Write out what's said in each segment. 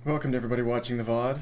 Welcome to everybody watching the VOD.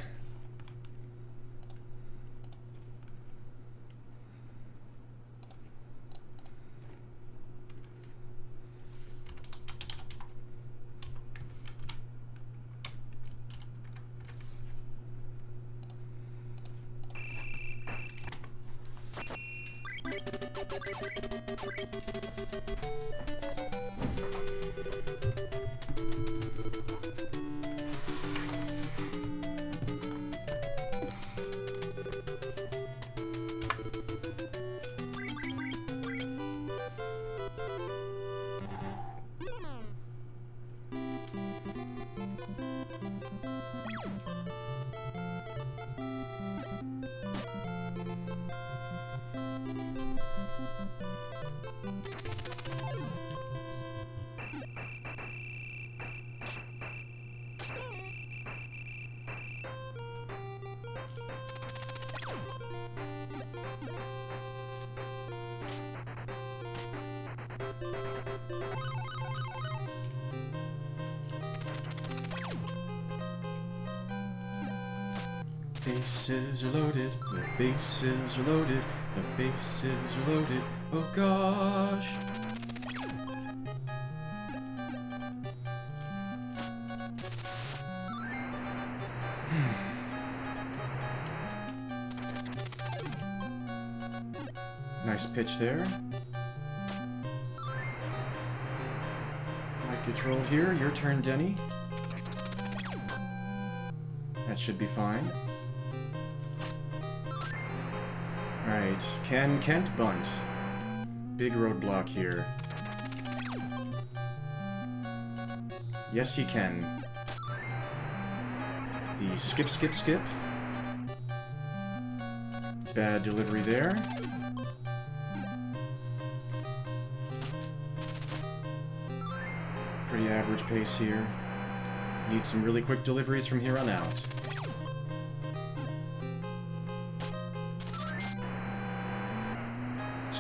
Bases are loaded, the bases are loaded, the bases are loaded, oh gosh! Nice pitch there. Might get trolled here. Your turn, Denny. That should be fine. Alright, can Kent bunt? Big roadblock here. Yes, he can. The skip, skip, skip. Bad delivery there. Pretty average pace here. Need some really quick deliveries from here on out.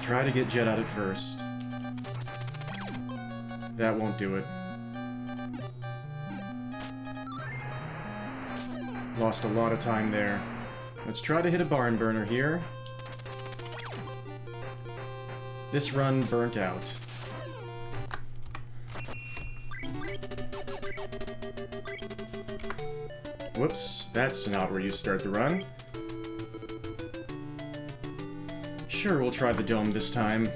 Try to get Jet out at first. That won't do it. Lost a lot of time there. Let's try to hit a barn burner here. This run burnt out. Whoops, that's not where you start the run. Sure, we'll try the dome this time.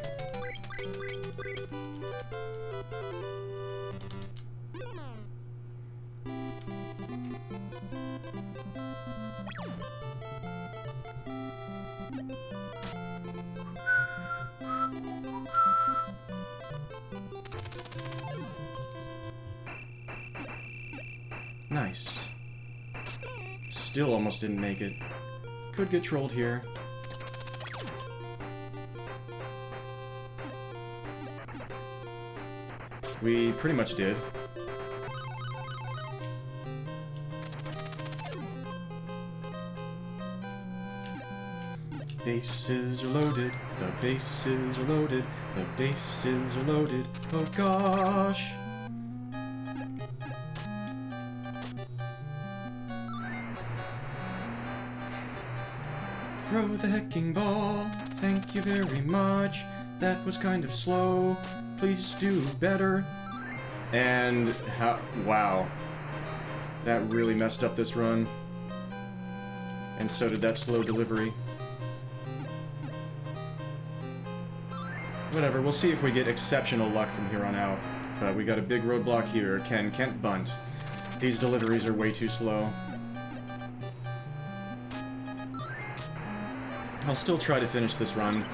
Nice. Still almost didn't make it. Could get trolled here. We pretty much did. Bases are loaded, the bases are loaded, the bases are loaded, oh gosh! Throw the hecking ball, thank you very much, that was kind of slow. Please do better. And how... wow. That really messed up this run. And so did that slow delivery. Whatever, we'll see if we get exceptional luck from here on out. But we got a big roadblock here. Can Kent bunt? These deliveries are way too slow. I'll still try to finish this run.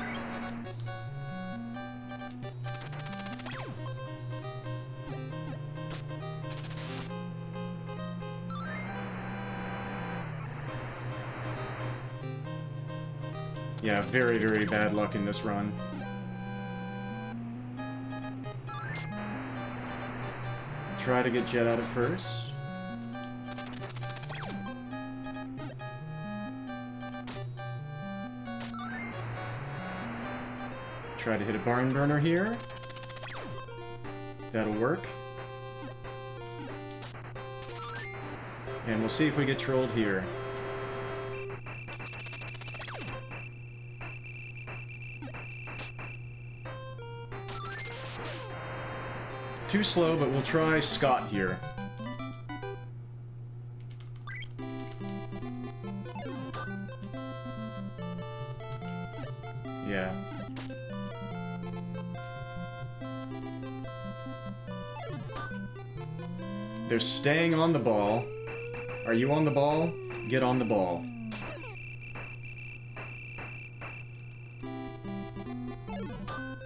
Yeah, very, very bad luck in this run. Try to get Jet out at first. Try to hit a barn burner here. That'll work. And we'll see if we get trolled here. Too slow, but we'll try Scott here. Yeah. They're staying on the ball. Are you on the ball? Get on the ball.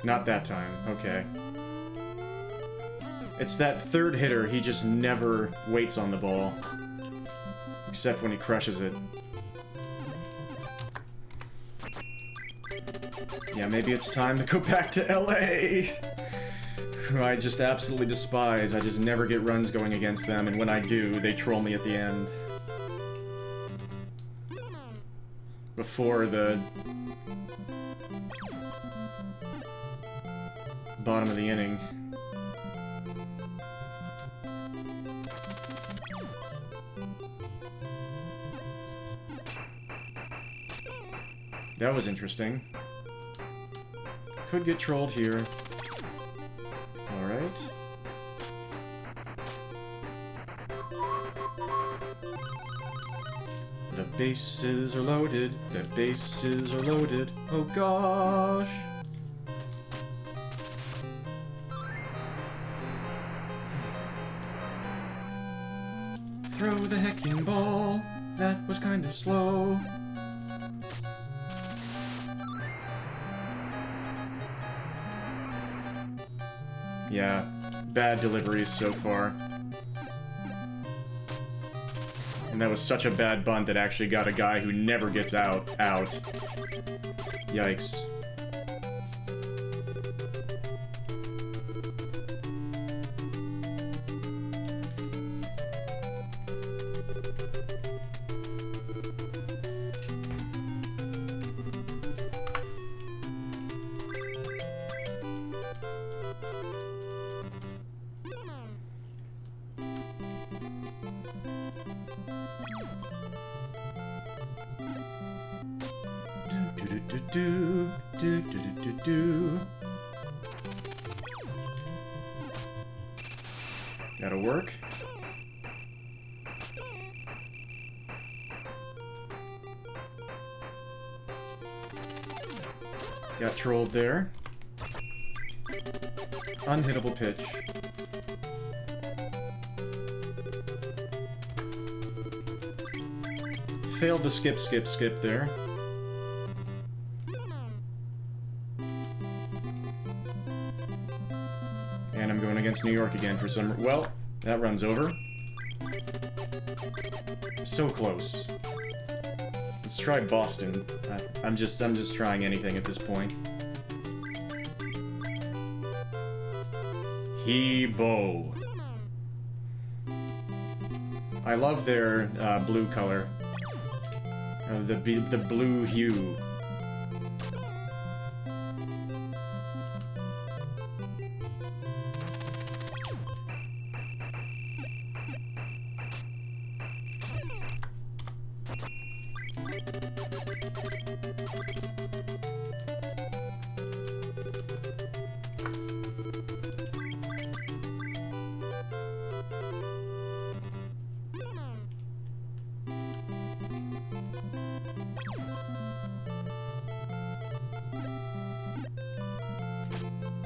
Not that time. Okay. It's that third hitter, he just never waits on the ball. Except when he crushes it. Yeah, maybe it's time to go back to LA! Who I just absolutely despise. I just never get runs going against them, and when I do, they troll me at the end. Before the bottom of the inning. That was interesting. Could get trolled here. Alright. The bases are loaded. The bases are loaded. Oh gosh. Throw the hecking ball. That was kind of slow. Yeah, bad deliveries so far. And that was such a bad bunt that actually got a guy who never gets out. Yikes. Gotta work. Got trolled there. Unhittable pitch. Failed the skip there. And I'm going against New York again for some... Well, that run's over. So close. Let's try Boston. I'm just trying anything at this point. He-bo. I love their blue color. The blue hue.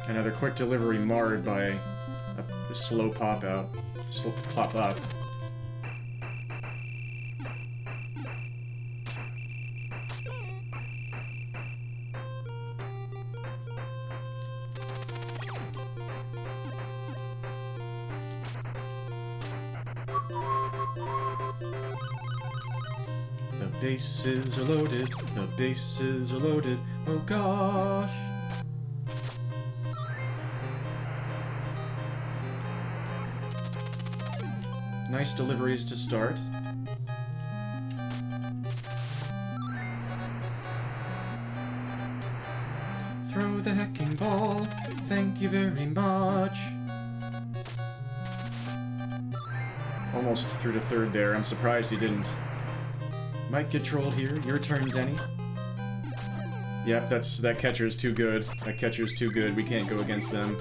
Another quick delivery marred by a slow pop out. Slow pop up. The bases are loaded. The bases are loaded. Oh gosh. Nice deliveries to start. Throw the hecking ball. Thank you very much. Almost through to third there. I'm surprised he didn't. Might get trolled here. Your turn, Denny. Yep, that catcher's too good. That catcher's too good. We can't go against them.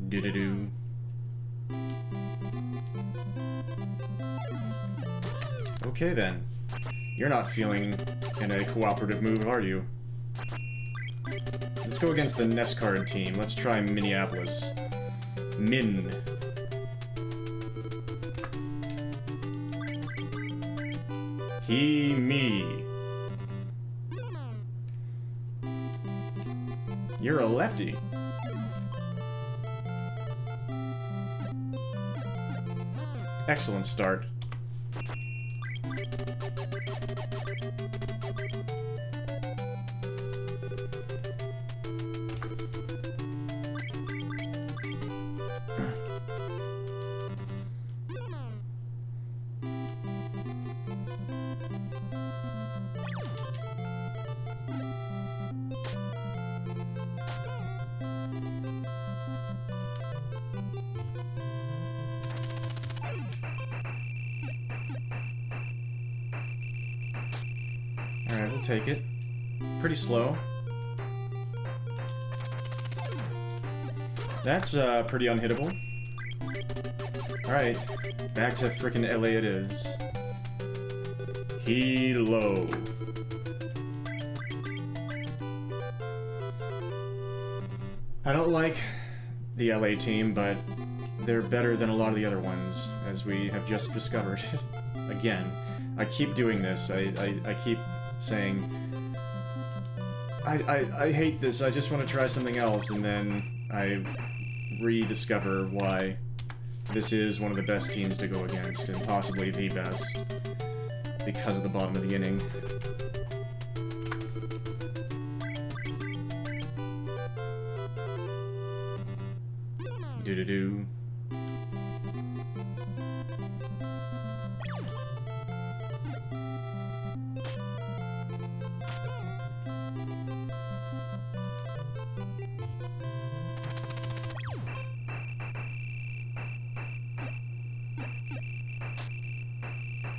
Do-do-do. Okay then. You're not feeling in a cooperative move, are you? Let's go against the NESCARD team. Let's try Minneapolis. Min. He, me. You're a lefty. Excellent start. Alright, we'll take it. Pretty slow. That's, pretty unhittable. Alright, back to frickin' LA it is. Hello. I don't like the LA team, but they're better than a lot of the other ones, as we have just discovered. Again, I keep doing this. I keep saying, I hate this, I just want to try something else, and then I rediscover why this is one of the best teams to go against, and possibly the best, because of the bottom of the inning. Do-do-do.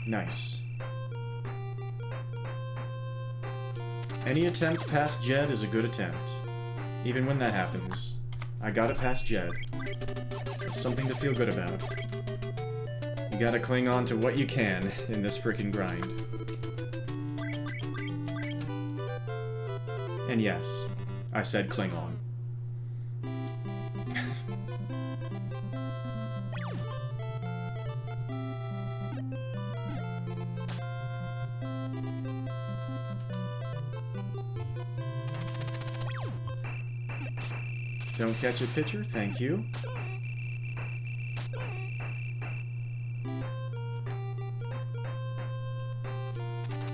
Nice. Any attempt past Jed is a good attempt. Even when that happens. I got it past Jed. It's something to feel good about. You gotta cling on to what you can in this frickin' grind. And yes, I said cling on. Don't catch a pitcher, thank you.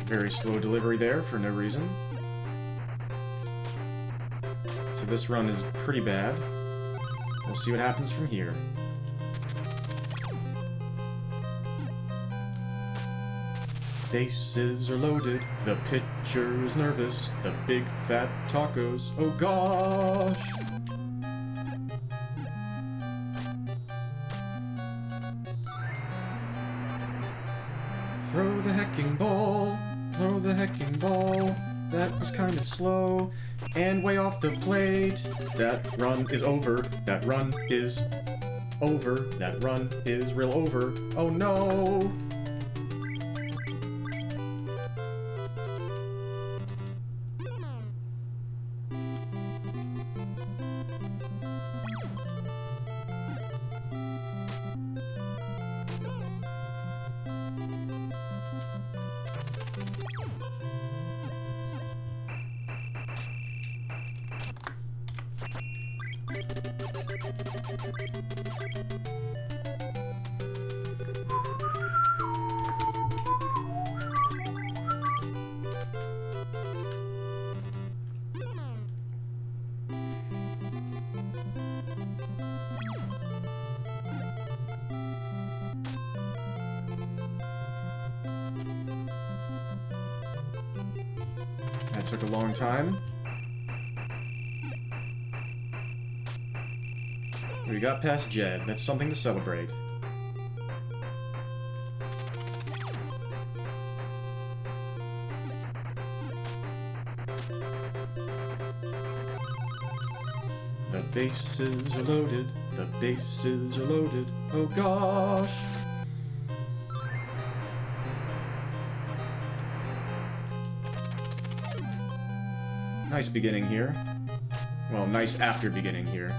Very slow delivery there for no reason. So this run is pretty bad. We'll see what happens from here. Bases are loaded, the pitcher is nervous, the big fat tacos, oh gosh! Throw the hecking ball, throw the hecking ball. That was kind of slow, and way off the plate. That run is over, that run is over, that run is real over. Oh no! That took a long time. We got past Jed. That's something to celebrate. The bases are loaded. The bases are loaded. Oh gosh. Nice beginning here. Well, nice after beginning here.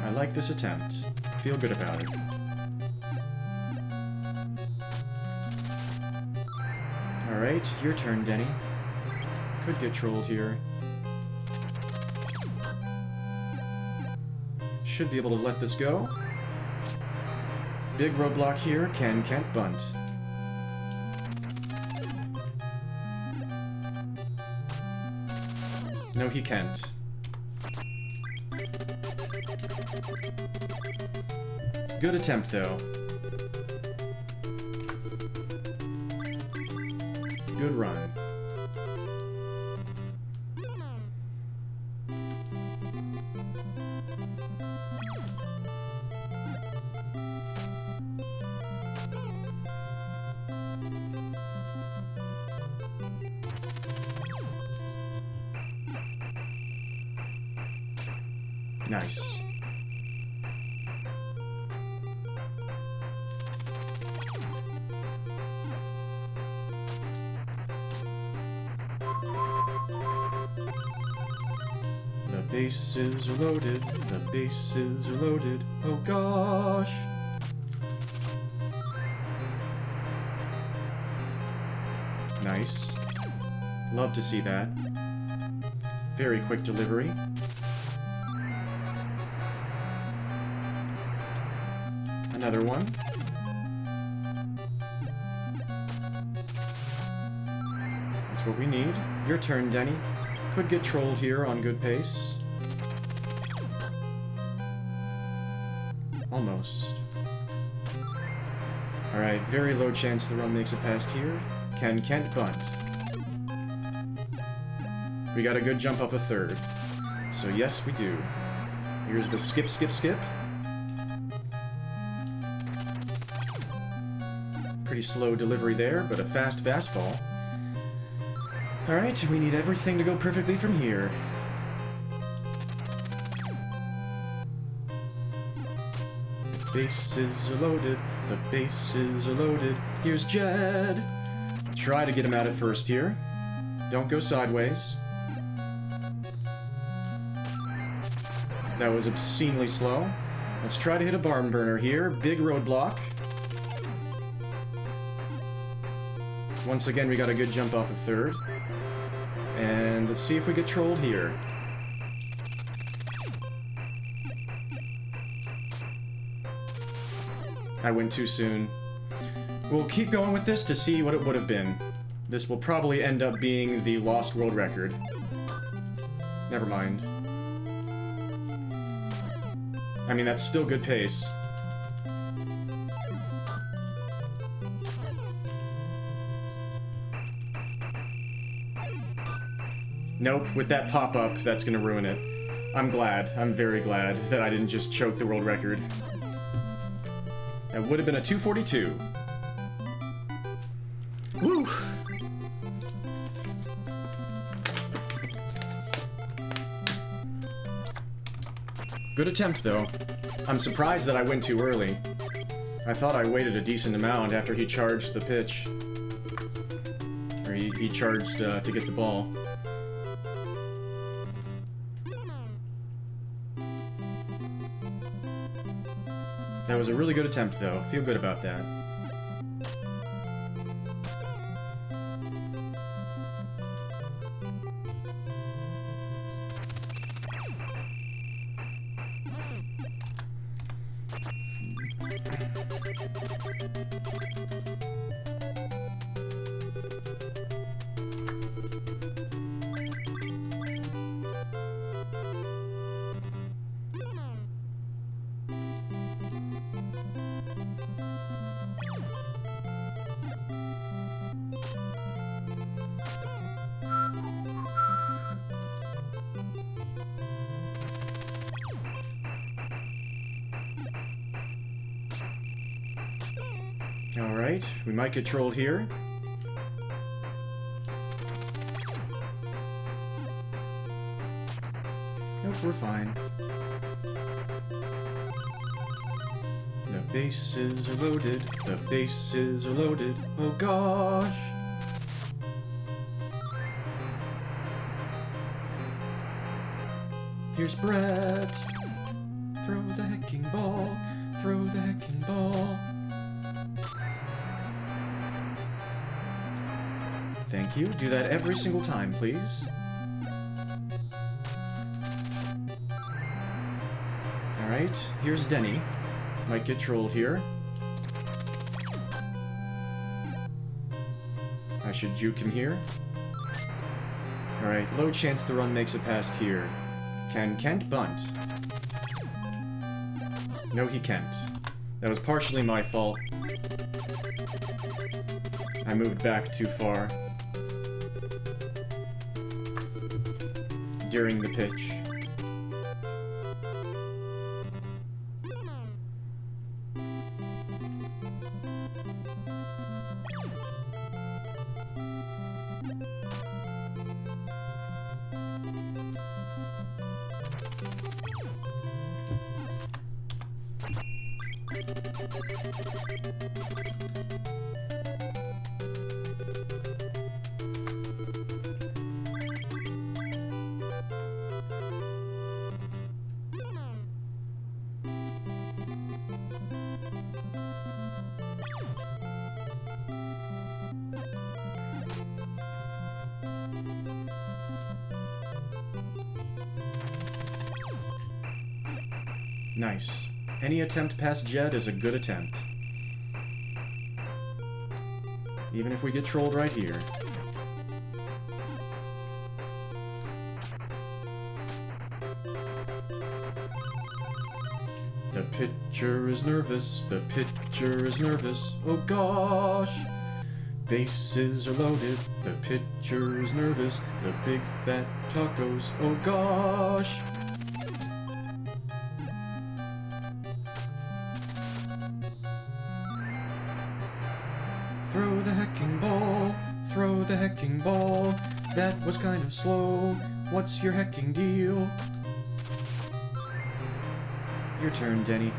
I like this attempt. Feel good about it. Alright, your turn, Denny. Could get trolled here. Should be able to let this go. Big roadblock here. Can't bunt. No, he can't. Good attempt, though. Good run. Nice. The bases are loaded. The bases are loaded. Oh gosh. Nice. Love to see that. Very quick delivery. Another one. That's what we need. Your turn, Denny. Could get trolled here on good pace. Almost. Alright, very low chance the run makes it past here. Can't bunt. We got a good jump off a third. So yes, we do. Here's the skip, skip, skip. Pretty slow delivery there, but a fast fastball. Alright, we need everything to go perfectly from here. The bases are loaded. The bases are loaded. Here's Jed. Try to get him out at first here. Don't go sideways. That was obscenely slow. Let's try to hit a barn burner here. Big roadblock. Once again, we got a good jump off of third. And let's see if we get trolled here. I went too soon. We'll keep going with this to see what it would have been. This will probably end up being the lost world record. Never mind. I mean, that's still good pace. Nope, with that pop-up, that's gonna ruin it. I'm glad. I'm very glad that I didn't just choke the world record. That would have been a 242. Woo! Good attempt, though. I'm surprised that I went too early. I thought I waited a decent amount after he charged the pitch. Or he charged to get the ball. That was a really good attempt, though. Feel good about that. Alright, we might get trolled here. Nope, we're fine. The bases are loaded. The bases are loaded. Oh gosh! Here's Brett. Throw the hecking ball. Throw the hecking ball. Thank you. Do that every single time, please. Alright, here's Denny. Might get trolled here. I should juke him here. Alright, low chance the run makes it past here. Can Kent bunt? No, he can't. That was partially my fault. I moved back too far during the pitch. Nice. Any attempt past Jed is a good attempt. Even if we get trolled right here. The pitcher is nervous. The pitcher is nervous. Oh gosh! Bases are loaded. The pitcher is nervous. The big fat tacos. Oh gosh! Throw the hecking ball, throw the hecking ball. That was kind of slow. What's your hecking deal? Your turn, Denny.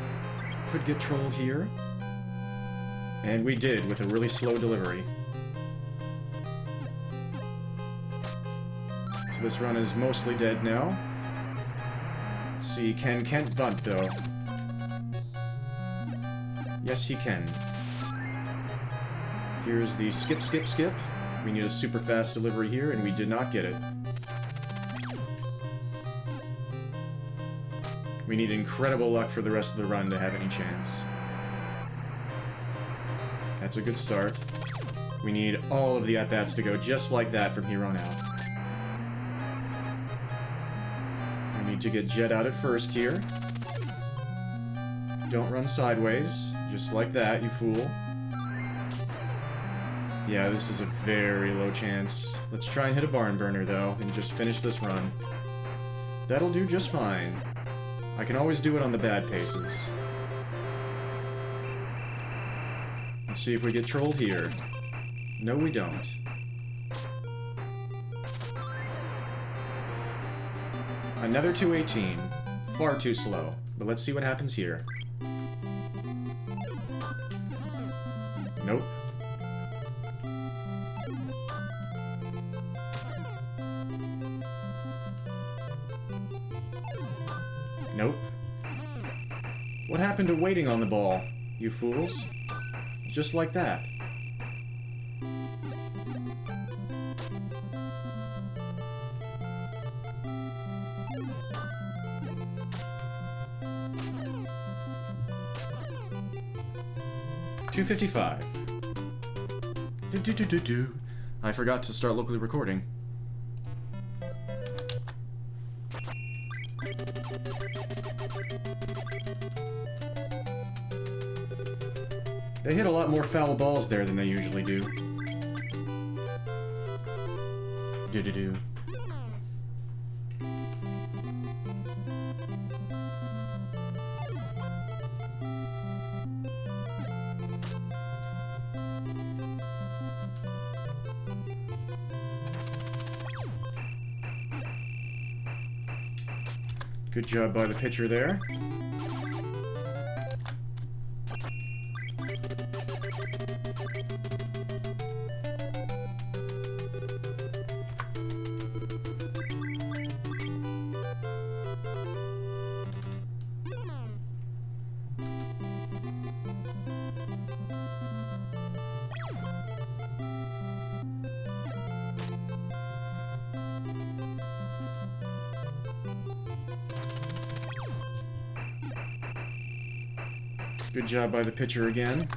Could get trolled here. And we did, with a really slow delivery. So this run is mostly dead now. Let's see, can Kent bunt, though? Yes, he can. Here's the skip, skip, skip. We need a super fast delivery here, and we did not get it. We need incredible luck for the rest of the run to have any chance. That's a good start. We need all of the at-bats to go just like that from here on out. We need to get Jet out at first here. Don't run sideways. Just like that, you fool. Yeah, this is a very low chance. Let's try and hit a barn burner, though, and just finish this run. That'll do just fine. I can always do it on the bad paces. Let's see if we get trolled here. No, we don't. Another 218. Far too slow. But let's see what happens here. Nope. Nope. What happened to waiting on the ball, you fools? Just like that. $2.55. I forgot to start locally recording. They hit a lot more foul balls there than they usually do. Do-do-do. Good job by the pitcher there. Good job by the pitcher again.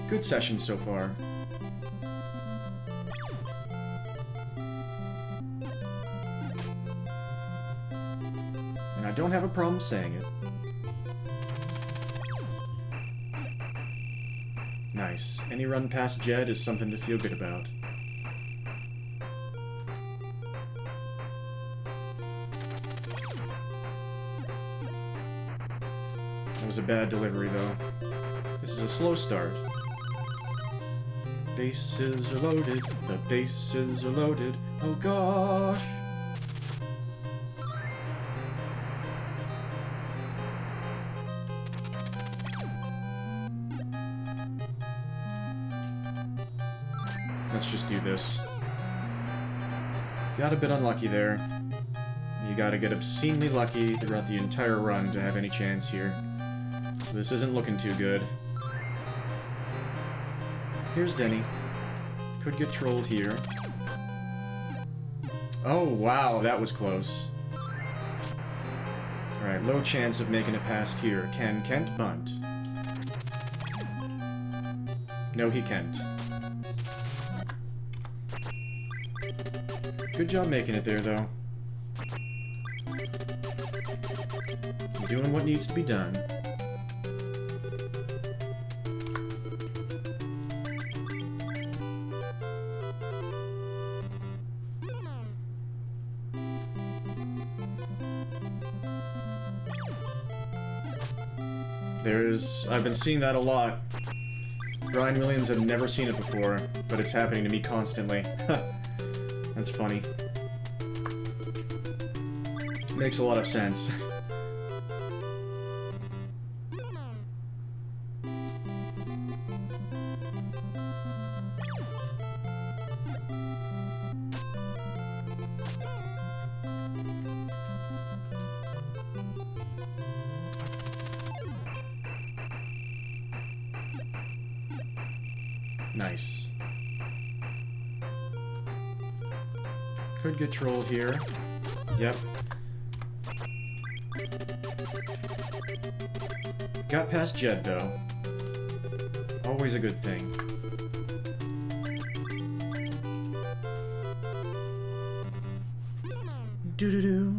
Good session so far. And I don't have a problem saying it. Nice. Any run past Jed is something to feel good about. That was a bad delivery, though. This is a slow start. Bases are loaded. The bases are loaded. Oh gosh. Let's just do this. Got a bit unlucky there. You gotta get obscenely lucky throughout the entire run to have any chance here. So this isn't looking too good. Here's Denny. Could get trolled here. Oh, wow, that was close. Alright, low chance of making it past here. Can Kent bunt? No, he can't. Good job making it there, though. You're doing what needs to be done. I've been seeing that a lot. Brian Williams had never seen it before, but it's happening to me constantly. That's funny. Makes a lot of sense. Nice. Could get trolled here. Yep. Got past Jed, though. Always a good thing. Doo-doo-doo.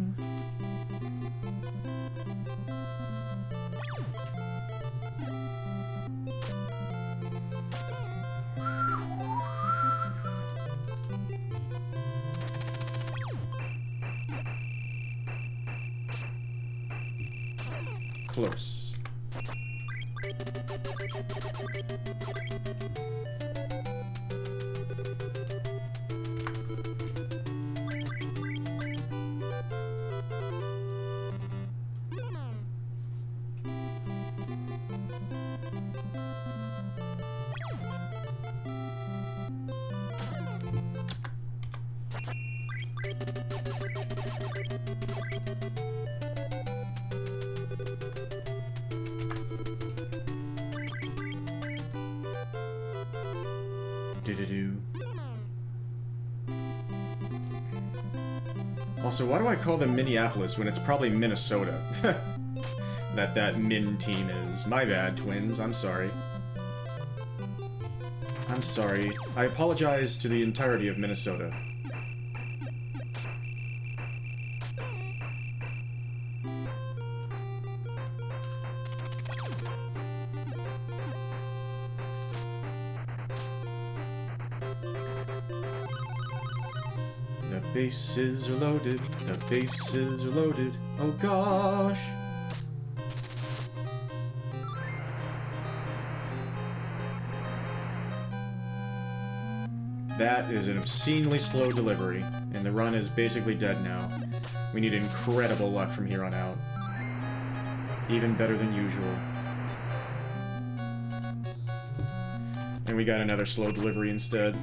Close. Also, why do I call them Minneapolis when it's probably Minnesota? that Min team is. My bad, Twins. I'm sorry. I'm sorry. I apologize to the entirety of Minnesota. The bases are loaded. The bases are loaded. Oh gosh. That is an obscenely slow delivery, and the run is basically dead now. We need incredible luck from here on out. Even better than usual. And we got another slow delivery instead.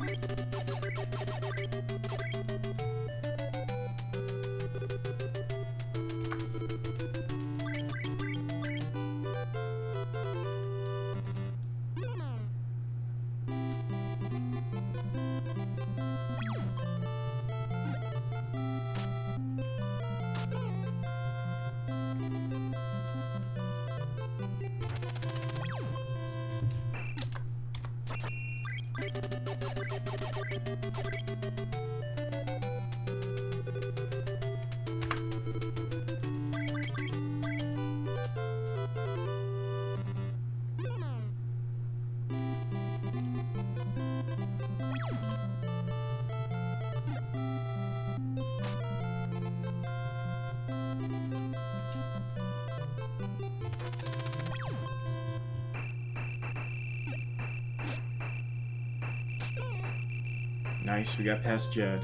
Nice, we got past Jed.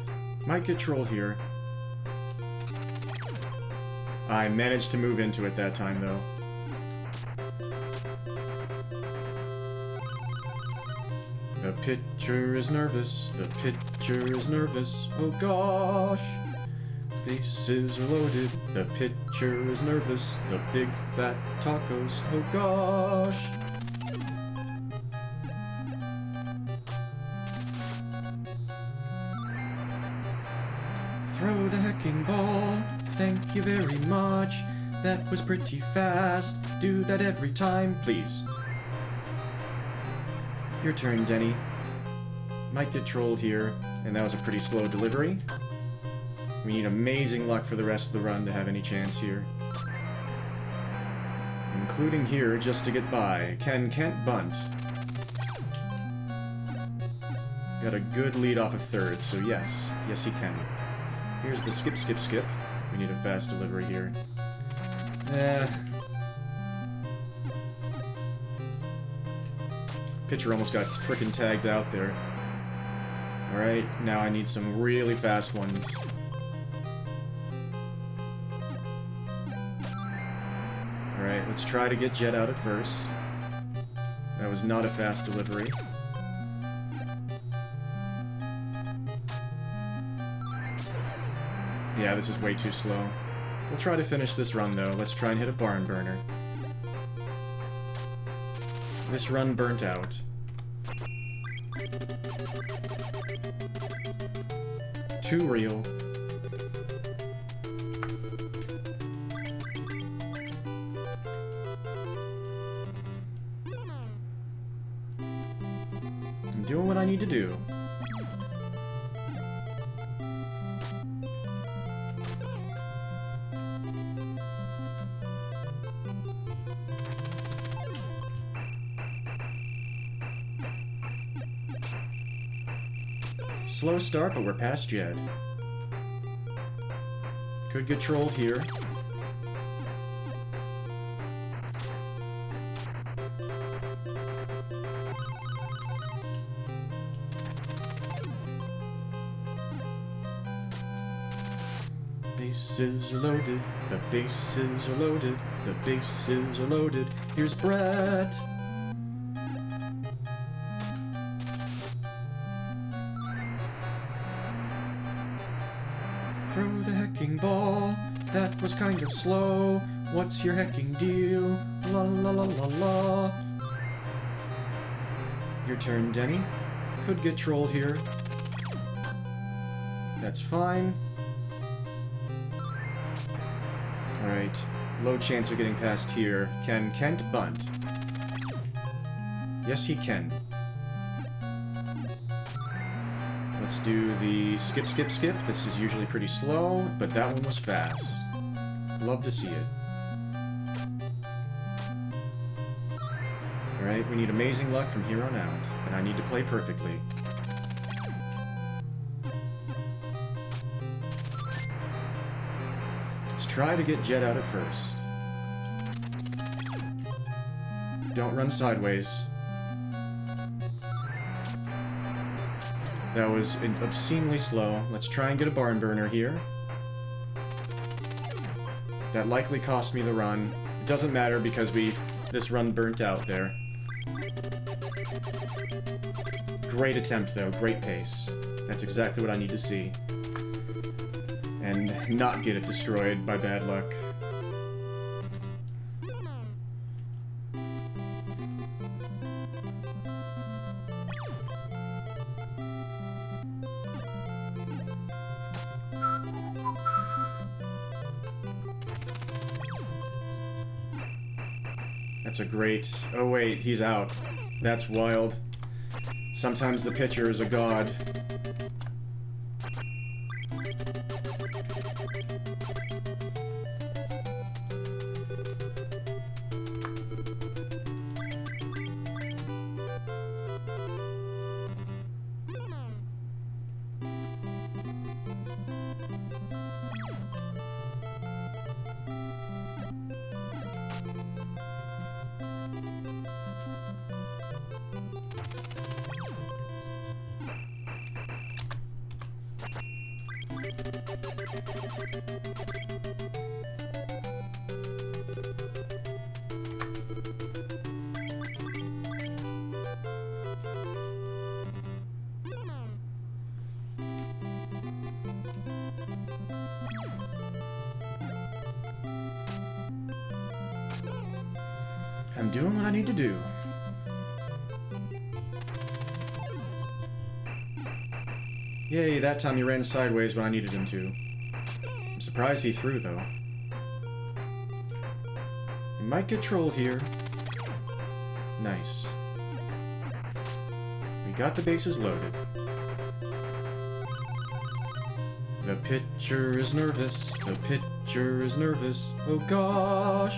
Might get trolled here. I managed to move into it that time, though. The pitcher is nervous. The pitcher is nervous. Oh gosh. Bases are loaded. The pitcher is nervous. The big fat tacos. Oh gosh. Throw the hecking ball. Thank you very much. That was pretty fast. Do that every time, please. Your turn, Denny. Might get trolled here, and that was a pretty slow delivery. We need amazing luck for the rest of the run to have any chance here. Including here just to get by. Can Kent bunt? Got a good lead off of third, so yes. Yes, he can. Here's the skip, skip, skip. We need a fast delivery here. Pitcher almost got frickin' tagged out there. Alright, now I need some really fast ones. Alright, let's try to get Jet out at first. That was not a fast delivery. Yeah, this is way too slow. We'll try to finish this run, though. Let's try and hit a barn burner. This run burnt out. Too real. I'm doing what I need to do. Slow start, but we're past Jed. Could get trolled here. Bases are loaded, the bases are loaded, the bases are loaded. Here's Brett. Throw the hecking ball. That was kind of slow. What's your hecking deal? La la la la la. Your turn, Denny. Could get trolled here. That's fine. Alright. Low chance of getting past here. Can Kent bunt? Yes, he can. Let's do the skip, skip, skip. This is usually pretty slow, but that one was fast. Love to see it. Alright, we need amazing luck from here on out, and I need to play perfectly. Let's try to get Jet out at first. Don't run sideways. That was obscenely slow. Let's try and get a barn burner here. That likely cost me the run. It doesn't matter because this run burnt out there. Great attempt though, great pace. That's exactly what I need to see. And not get it destroyed by bad luck. That's a great... Oh wait, he's out. That's wild. Sometimes the pitcher is a god. I'm doing what I need to do. Yay, that time he ran sideways when I needed him to. I'm surprised he threw, though. He might get trolled here. Nice. We got the bases loaded. The pitcher is nervous. The pitcher is nervous. Oh gosh.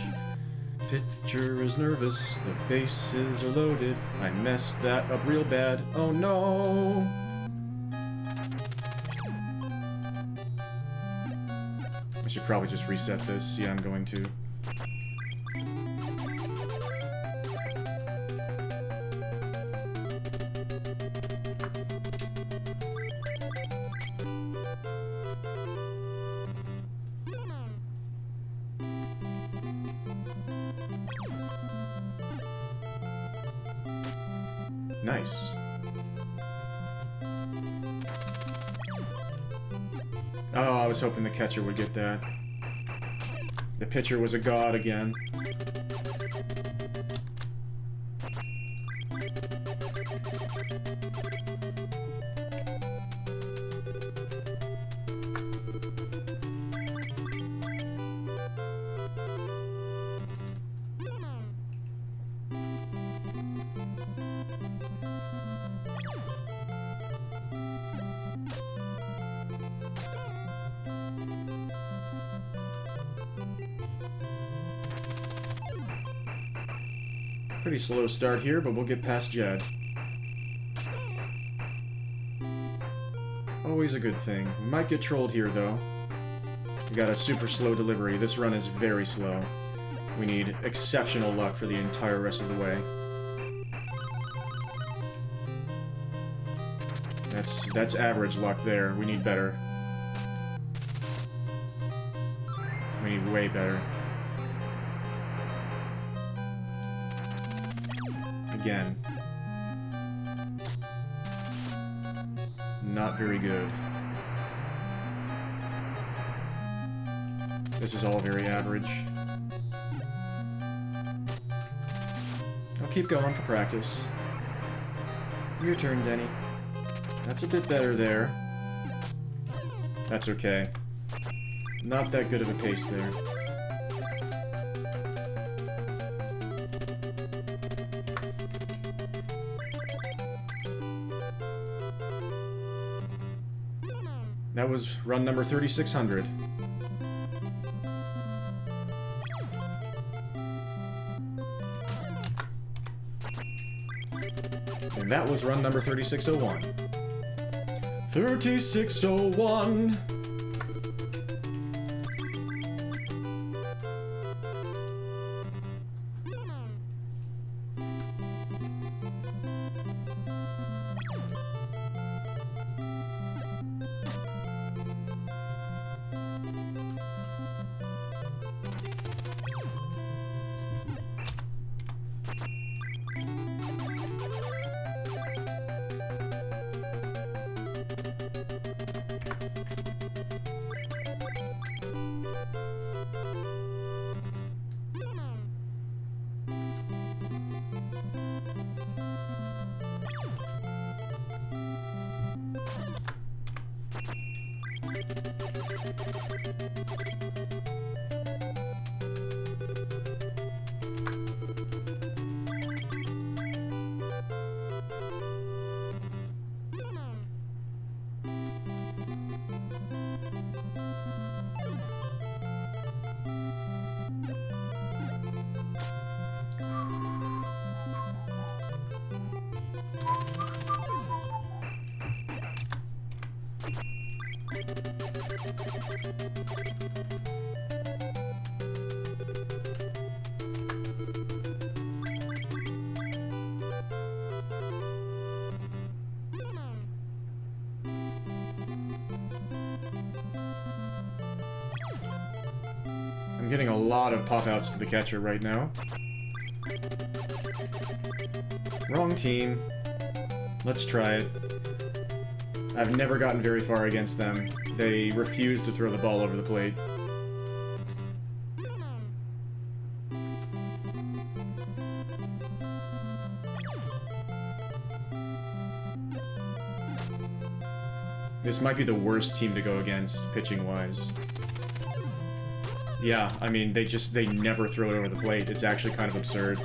Pitcher is nervous. The bases are loaded. I messed that up real bad. Oh no. I should probably just reset this. Yeah, I'm going to. Nice. Oh, I was hoping the catcher would get that. The pitcher was a god again. Pretty slow start here, but we'll get past Jed. Always a good thing. We might get trolled here, though. We got a super slow delivery. This run is very slow. We need exceptional luck for the entire rest of the way. That's average luck there. We need better. We need way better. Again. Not very good. This is all very average. I'll keep going for practice. Your turn, Denny. That's a bit better there. That's okay. Not that good of a pace there. That was run number 3600. And that was run number 3601. 3601! I'm getting a lot of pop-outs to the catcher right now. Wrong team. Let's try it. I've never gotten very far against them. They refuse to throw the ball over the plate. This might be the worst team to go against, pitching-wise. Yeah, I mean, they never throw it over the plate. It's actually kind of absurd.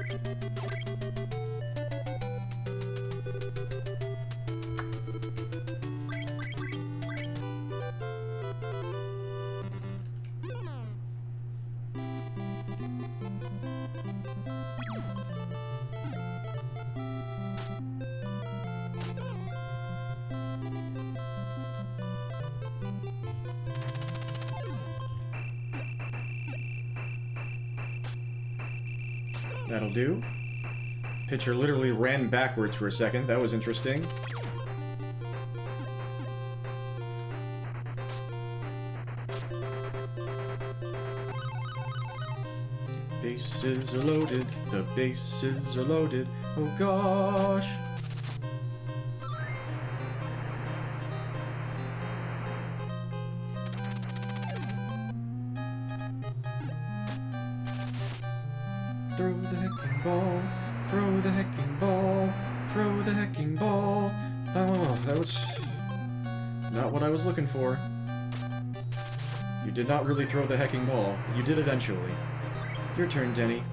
That'll do. Pitcher literally ran backwards for a second. That was interesting. Bases are loaded. The bases are loaded. Oh gosh. Throw the hecking ball, throw the hecking ball, throw the hecking ball. Oh, that was not what I was looking for. You did not really throw the hecking ball. You did eventually. Your turn, Denny.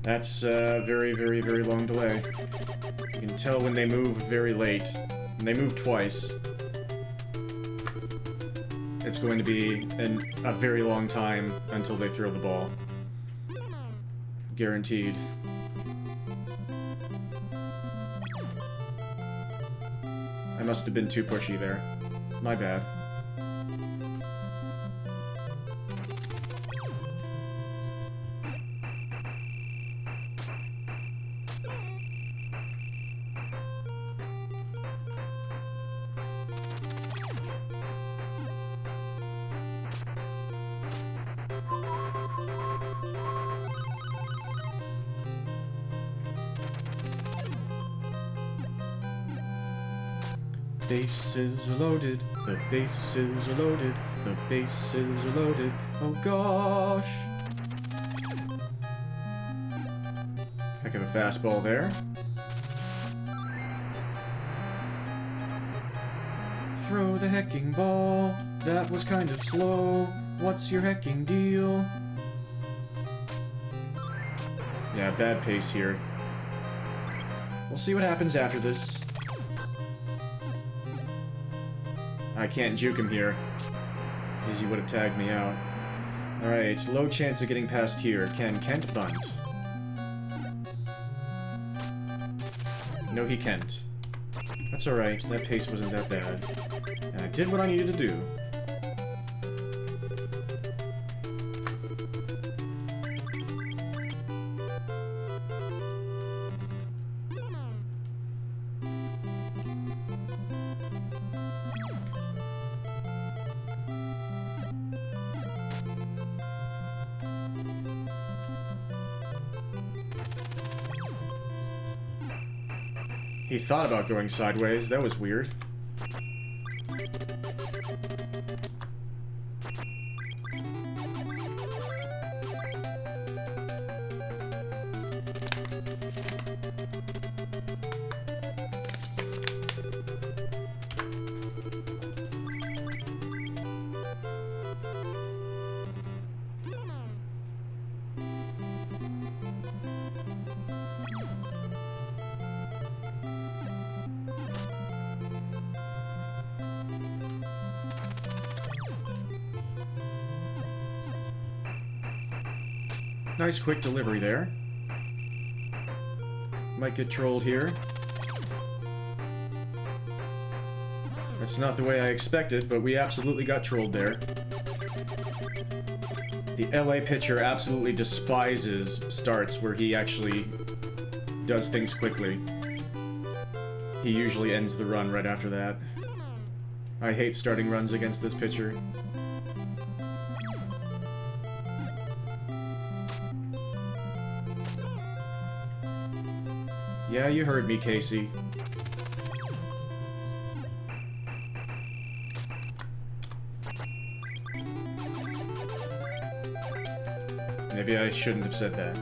That's a very, very, very long delay. You can tell when they move very late. When they move twice, it's going to be a very long time until they throw the ball. Guaranteed. I must have been too pushy there. My bad. Bases are loaded, the bases are loaded, the bases are loaded, oh gosh! Heck of a fastball there. Throw the hecking ball, that was kind of slow, what's your hecking deal? Yeah, bad pace here. We'll see what happens after this. I can't juke him here, because he would have tagged me out. Alright, low chance of getting past here. Can Kent bunt? No, he can't. That's alright, that pace wasn't that bad. And I did what I needed to do. He thought about going sideways. That was weird. Nice quick delivery there. Might get trolled here. That's not the way I expected, but we absolutely got trolled there. The LA pitcher absolutely despises starts where he actually does things quickly. He usually ends the run right after that. I hate starting runs against this pitcher. Yeah, you heard me, Casey. Maybe I shouldn't have said that.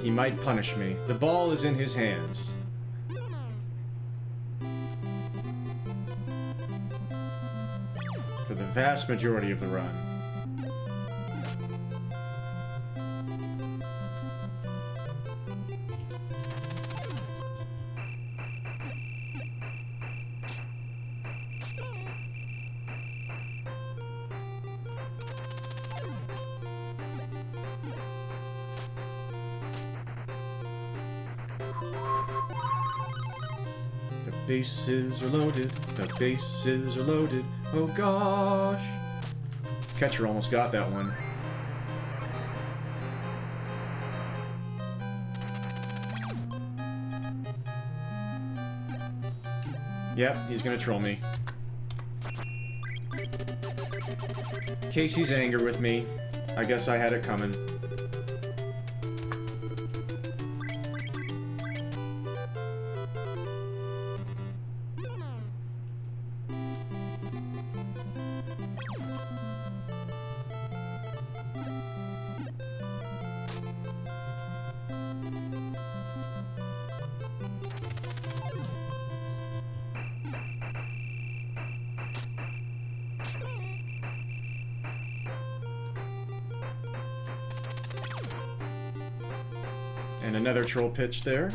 He might punish me. The ball is in his hands. For the vast majority of the run. Bases are loaded, the bases are loaded, oh gosh. Catcher almost got that one. Yep, he's gonna troll me. Casey's anger with me. I guess I had it coming. And another troll pitch there.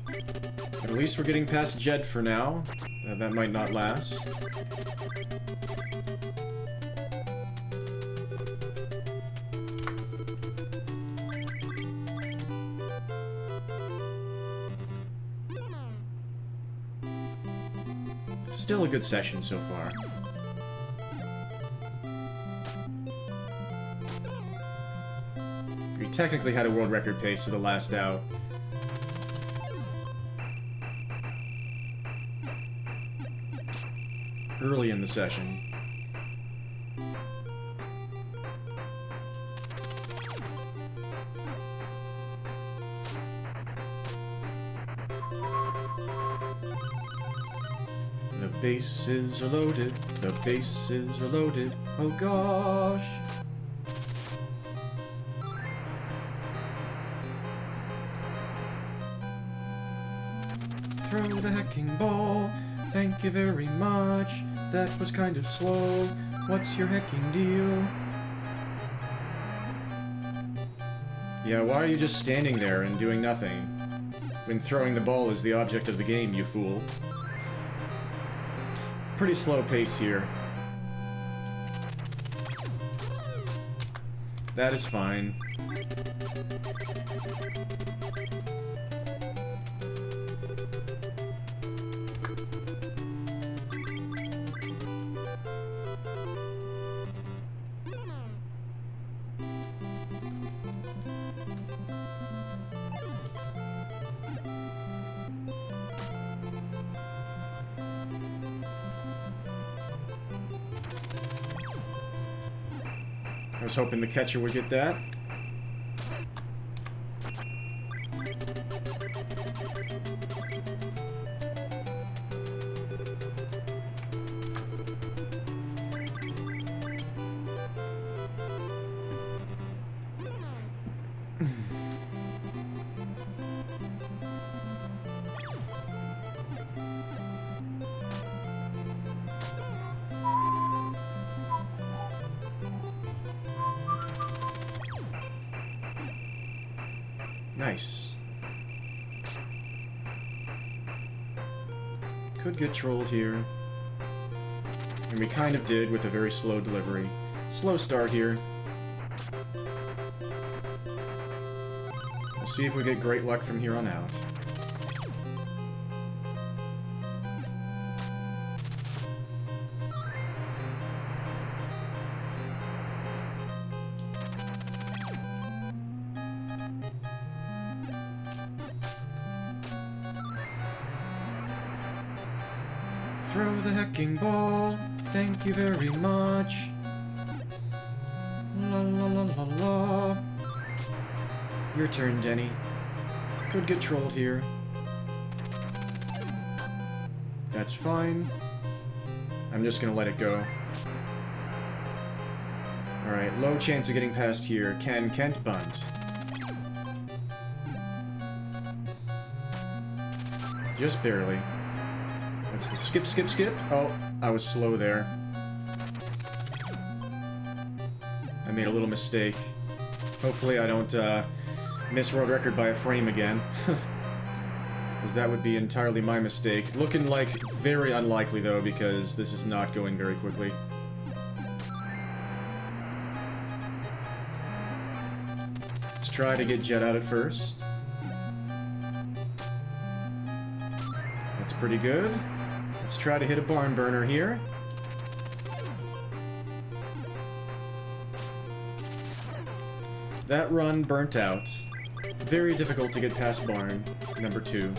But at least we're getting past Jed for now. That might not last. Still a good session so far. We technically had a world record pace to the last out. Early in the session. The bases are loaded, the bases are loaded, oh gosh. Throw the hecking ball, thank you very much. That was kind of slow. What's your hecking deal? Yeah, why are you just standing there and doing nothing? When throwing the ball is the object of the game, you fool. Pretty slow pace here. That is fine. I was hoping the catcher would get that. Nice. Could get trolled here. And we kind of did with a very slow delivery. Slow start here. We'll see if we get great luck from here on out. Throw the hecking ball. Thank you very much. La la la la la. Your turn, Denny. Could get trolled here. That's fine. I'm just gonna let it go. Alright, low chance of getting past here. Can Kent bunt? Just barely. That's the skip, skip, skip. Oh, I was slow there. I made a little mistake. Hopefully I don't miss world record by a frame again. Because that would be entirely my mistake. Looking like very unlikely though, because this is not going very quickly. Let's try to get Jet out at first. That's pretty good. Let's try to hit a barn burner here. That run burnt out. Very difficult to get past barn, number 2.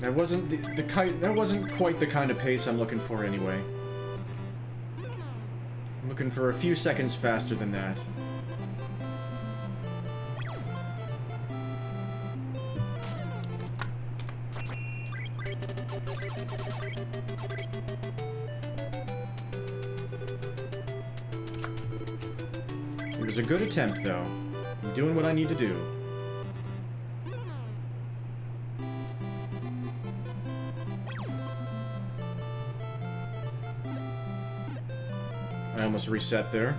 That wasn't that wasn't quite the kind of pace I'm looking for anyway. I'm looking for a few seconds faster than that. It was a good attempt, though. I'm doing what I need to do. I almost reset there.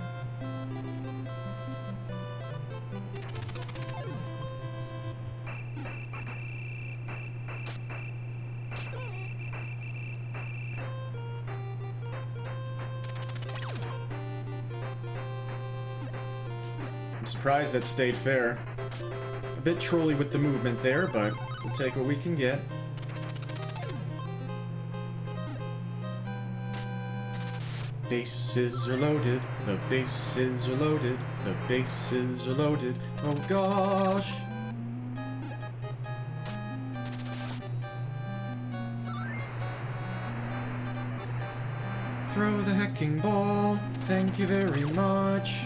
Surprised that stayed fair. A bit trolly with the movement there, but we'll take what we can get. Bases are loaded, the bases are loaded, the bases are loaded, oh gosh! Throw the hecking ball, thank you very much.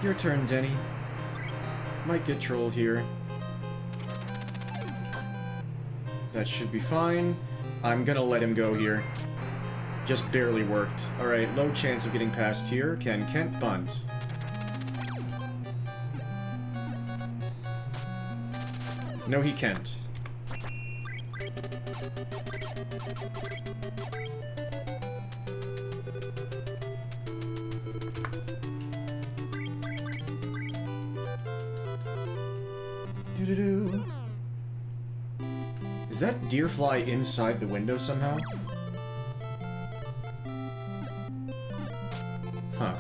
Your turn, Denny. Might get trolled here. That should be fine. I'm gonna let him go here. Just barely worked. Alright, low chance of getting past here. Can Kent bunt? No, he can't. Is that Deerfly inside the window somehow? Huh.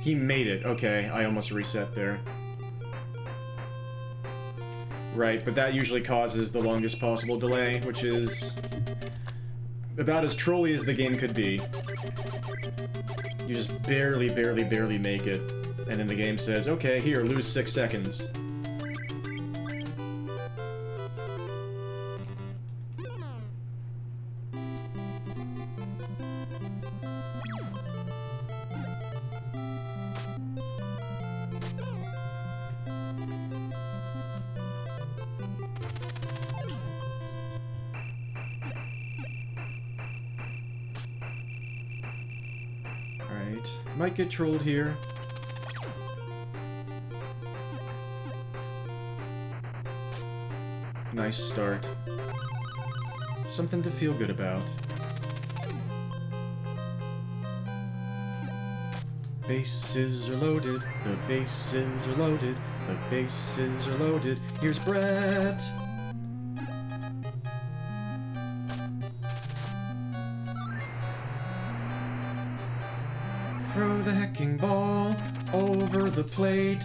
He made it. Okay, I almost reset there. Right, but that usually causes the longest possible delay, which is about as trolly as the game could be. You just barely make it, and then the game says, okay, here, lose 6 seconds. Might get trolled here. Nice start. Something to feel good about. bases are loaded, the bases are loaded, the bases are loaded. Here's Brett! Throw the hecking ball over the plate.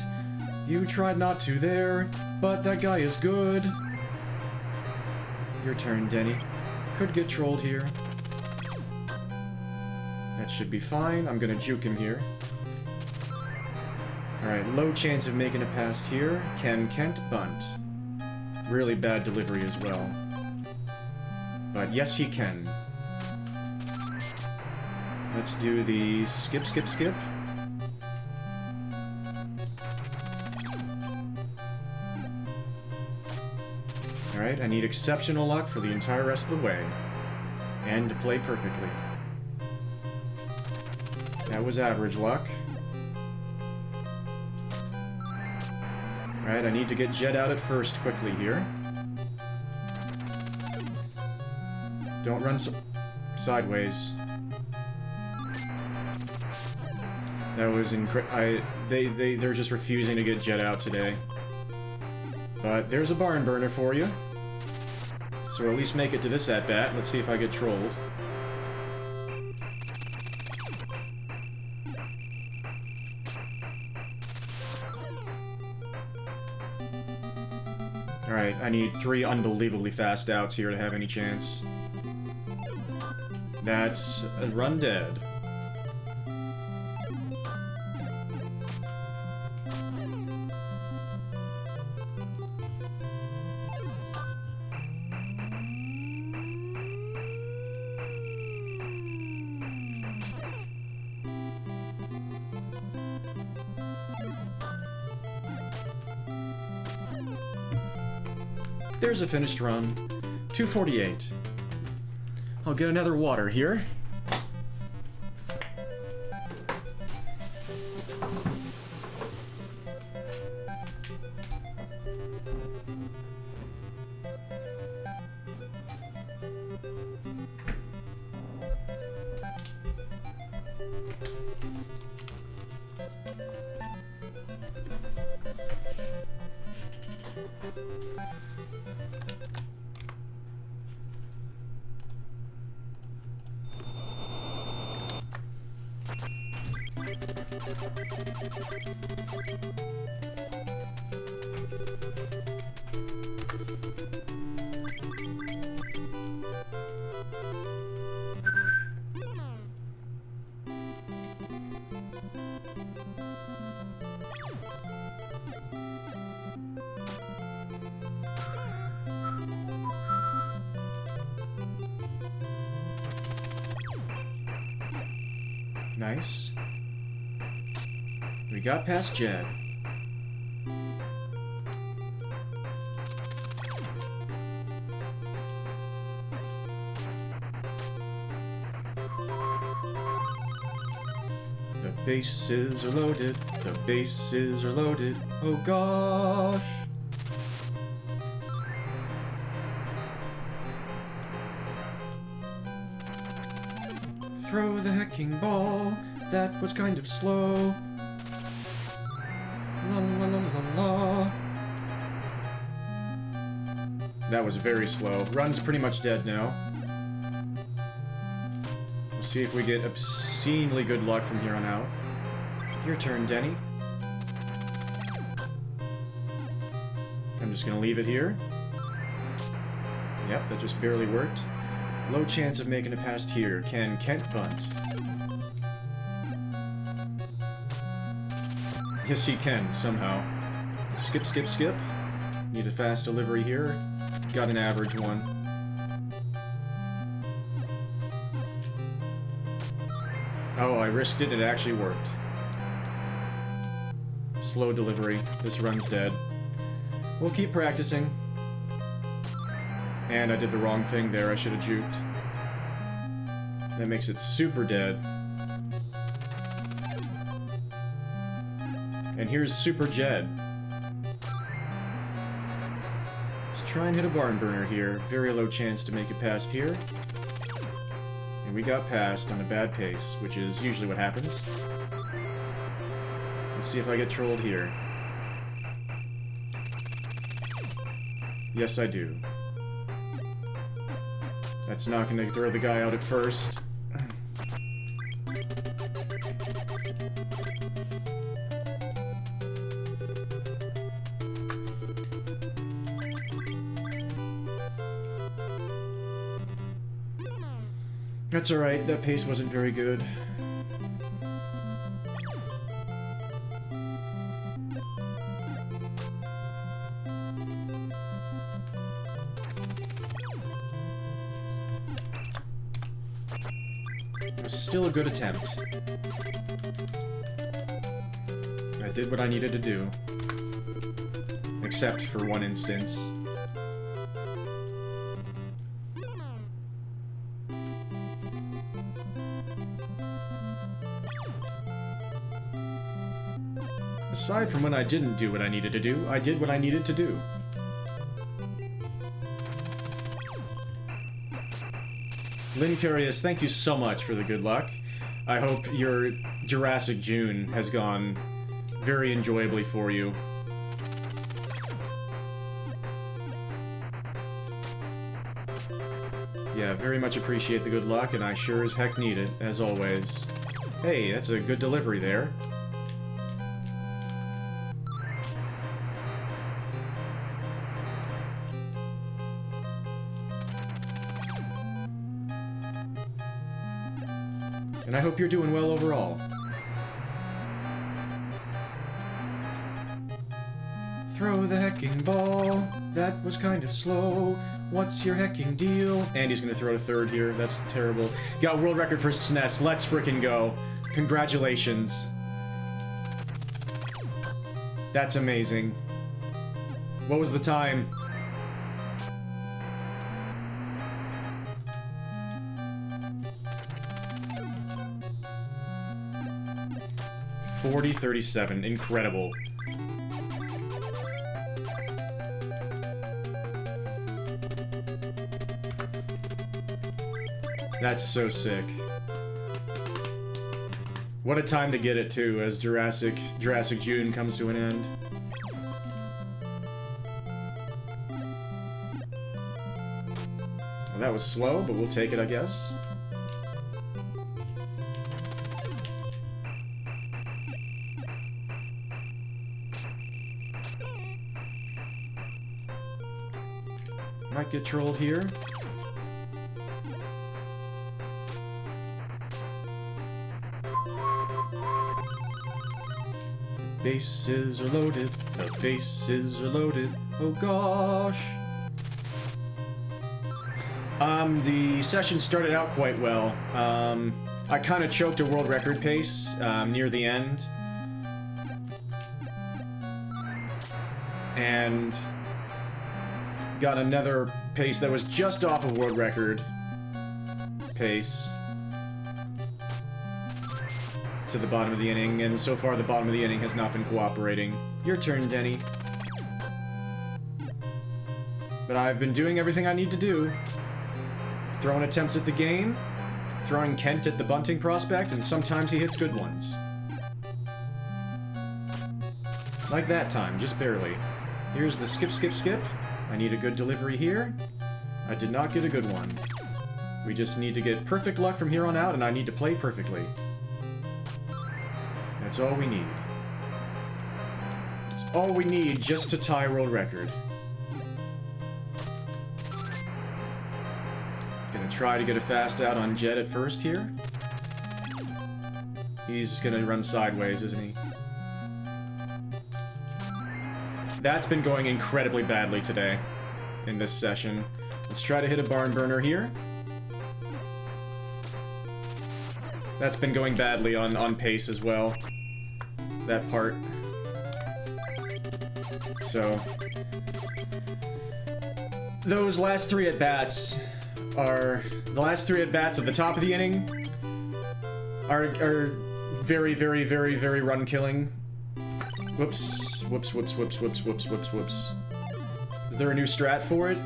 You tried not to there, but that guy is good. Your turn, Denny. Could get trolled here. That should be fine. I'm gonna juke him here. Alright, low chance of making it past here. Can Kent bunt? Really bad delivery as well. But yes, he can. Let's do the skip, skip, skip. Alright, I need exceptional luck for the entire rest of the way. And to play perfectly. That was average luck. Alright, I need to get Jed out at first quickly here. Don't run sideways. That was they're just refusing to get Jed out today. But there's a barn burner for you. So at least make it to this at-bat. Let's see if I get trolled. Alright, I need 3 unbelievably fast outs here to have any chance. That's a run dead. There's a finished run. 248. I'll get another water here. Nice. We got past Jed. The bases are loaded. The bases are loaded. Oh gosh. Throw the hecking ball. That was kind of slow. La la la la la. That was very slow. Run's pretty much dead now. We'll see if we get obscenely good luck from here on out. Your turn, Denny. I'm just gonna leave it here. Yep, that just barely worked. Low chance of making it past here. Can Kent bunt? Yes, he can, somehow. Skip, skip, skip. Need a fast delivery here. Got an average one. Oh, I risked it, it actually worked. Slow delivery. This run's dead. We'll keep practicing. And I did the wrong thing there, I should have juked. That makes it super dead. And here's Super Jed. Let's try and hit a barn burner here. Very low chance to make it past here. And we got past on a bad pace, which is usually what happens. Let's see if I get trolled here. Yes, I do. That's not gonna throw the guy out at first. That's alright, that pace wasn't very good. It was still a good attempt. I did what I needed to do. Except for one instance. Aside from when I didn't do what I needed to do, I did what I needed to do. Lynn Curious, thank you so much for the good luck. I hope your Jurassic June has gone very enjoyably for you. Yeah, very much appreciate the good luck, and I sure as heck need it, as always. Hey, that's a good delivery there. And I hope you're doing well overall. Throw the hecking ball. That was kind of slow. What's your hecking deal? Andy's gonna throw a third here. That's terrible. Got world record for SNES. Let's frickin' go. Congratulations. That's amazing. What was the time? 40:37. Incredible. That's so sick. What a time to get it too, as Jurassic June comes to an end. Well, that was slow, but we'll take it, I guess. Might get trolled here. Bases are loaded. The bases are loaded. Oh gosh. The session started out quite well. I kind of choked a world record pace near the end. And got another pace that was just off of world record pace to the bottom of the inning, and so far the bottom of the inning has not been cooperating. Your turn, Denny. But I've been doing everything I need to do. Throwing attempts at the game, throwing Kent at the bunting prospect, and sometimes he hits good ones. Like that time, just barely. Here's the skip, skip, skip. I need a good delivery here. I did not get a good one. We just need to get perfect luck from here on out, and I need to play perfectly. That's all we need. It's all we need just to tie world record. Gonna try to get a fast out on Jet at first here. He's gonna run sideways, isn't he? That's been going incredibly badly today in this session. Let's try to hit a barn burner here. That's been going badly on pace as well. That part. So those last three at-bats are... The last three at-bats at the top of the inning are very, very, very, very run-killing. Whoops. Whoops, whoops, whoops, whoops, whoops, whoops, whoops. Is there a new strat for it?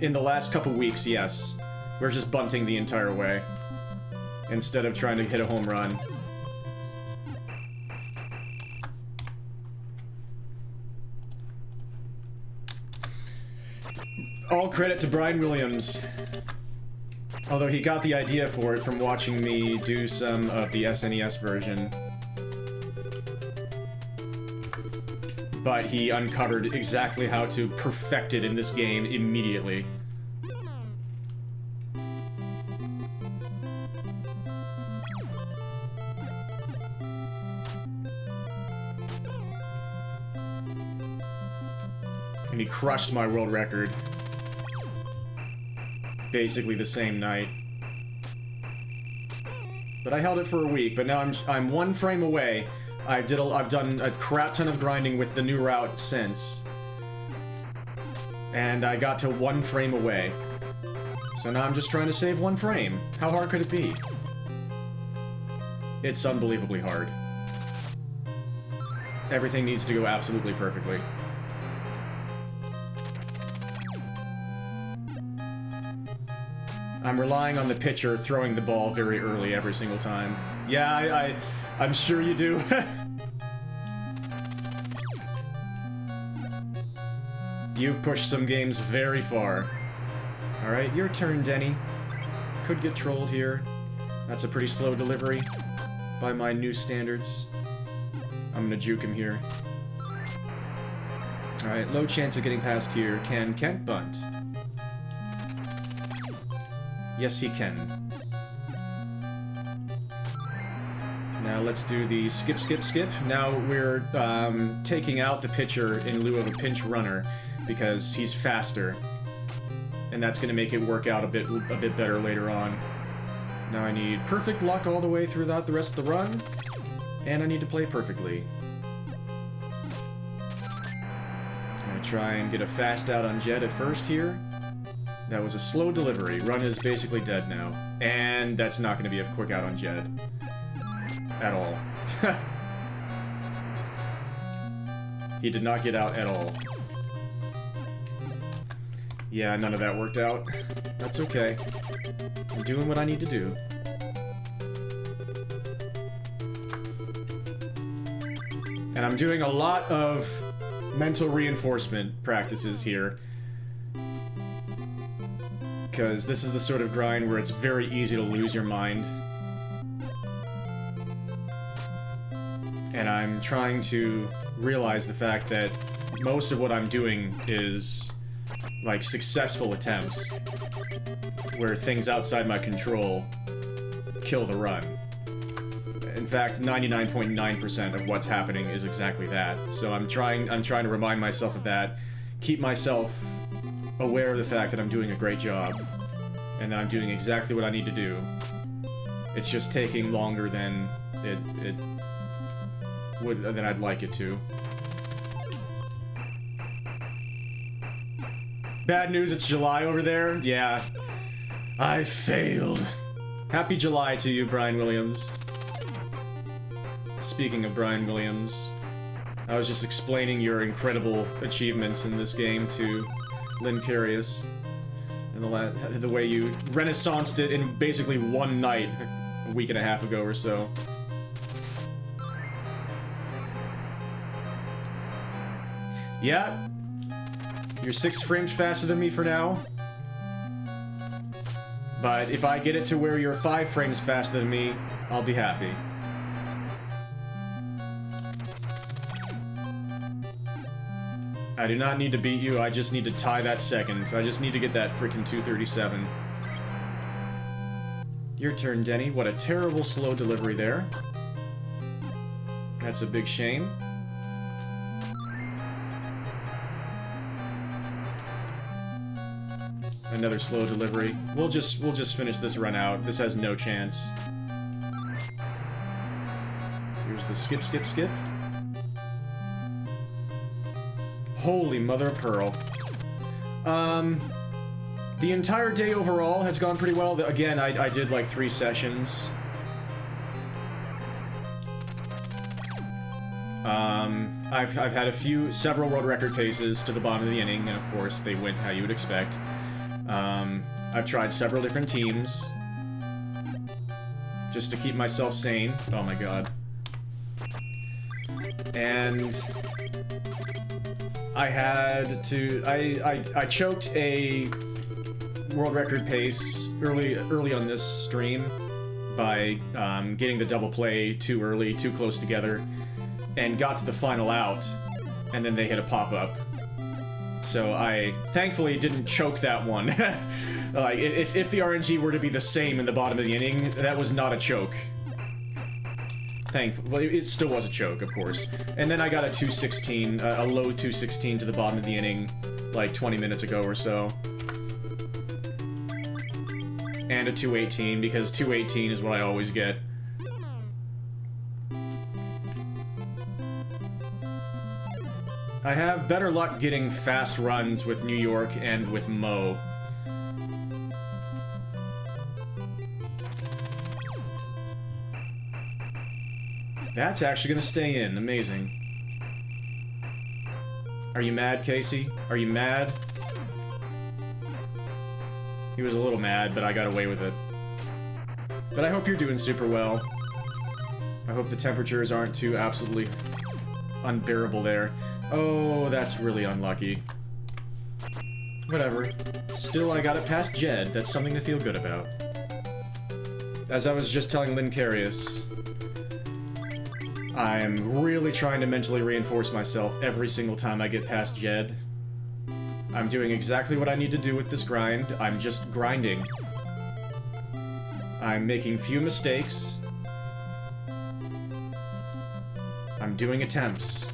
In the last couple weeks, yes. We're just bunting the entire way, instead of trying to hit a home run. All credit to Brian Williams. Although he got the idea for it from watching me do some of the SNES version. But he uncovered exactly how to perfect it in this game immediately. And he crushed my world record. Basically the same night. But I held it for a week, but now I'm 1 frame away. I've done a crap ton of grinding with the new route since. And I got to 1 frame away. So now I'm just trying to save 1 frame. How hard could it be? It's unbelievably hard. Everything needs to go absolutely perfectly. I'm relying on the pitcher throwing the ball very early every single time. Yeah, I'm sure you do. You've pushed some games very far. Alright, your turn, Denny. Could get trolled here. That's a pretty slow delivery by my new standards. I'm gonna juke him here. Alright, low chance of getting past here. Can Kent bunt? Yes, he can. Now let's do the skip, skip, skip. Now we're taking out the pitcher in lieu of a pinch runner because he's faster, and that's going to make it work out a bit better later on. Now I need perfect luck all the way throughout the rest of the run, and I need to play perfectly. I'm gonna try and get a fast out on Jed at first here. That was a slow delivery. Run is basically dead now. And that's not going to be a quick out on Jed. At all. He did not get out at all. Yeah, none of that worked out. That's okay. I'm doing what I need to do. And I'm doing a lot of mental reinforcement practices here. Because this is the sort of grind where it's very easy to lose your mind. And I'm trying to realize the fact that most of what I'm doing is, like, successful attempts, where things outside my control kill the run. In fact, 99.9% of what's happening is exactly that. So I'm trying to remind myself of that, keep myself aware of the fact that I'm doing a great job, and that I'm doing exactly what I need to do. It's just taking longer than than I'd like it to. Bad news, it's July over there? Yeah. I failed. Happy July to you, Brian Williams. Speaking of Brian Williams, I was just explaining your incredible achievements in this game to Lynn Carius, and the way you renaissanced it in basically one night, a week and a half ago or so. Yeah, you're 6 frames faster than me for now, but if I get it to where you're 5 frames faster than me, I'll be happy. I do not need to beat you, I just need to tie that second. I just need to get that freaking 237. Your turn, Denny. What a terrible slow delivery there. That's a big shame. Another slow delivery. We'll just finish this run out. This has no chance. Here's the skip, skip, skip. Holy mother of pearl. The entire day overall has gone pretty well. Again, I did like 3 sessions. I've had several world record paces to the bottom of the inning, and of course they went how you would expect. I've tried several different teams just to keep myself sane. Oh my god. And I had to... I choked a world record pace early on this stream by getting the double play too early, too close together, and got to the final out, and then they hit a pop-up. So I thankfully didn't choke that one. Like, if the RNG were to be the same in the bottom of the inning, that was not a choke. Thankfully, well, it still was a choke, of course. And then I got a 216, a low 216 to the bottom of the inning, like 20 minutes ago or so. And a 218, because 218 is what I always get. I have better luck getting fast runs with New York and with Mo. That's actually gonna stay in. Amazing. Are you mad, Casey? Are you mad? He was a little mad, but I got away with it. But I hope you're doing super well. I hope the temperatures aren't too absolutely unbearable there. Oh, that's really unlucky. Whatever. Still, I got it past Jed. That's something to feel good about. As I was just telling Lynn Carius, I'm really trying to mentally reinforce myself every single time I get past Jed. I'm doing exactly what I need to do with this grind. I'm just grinding. I'm making few mistakes. I'm doing attempts.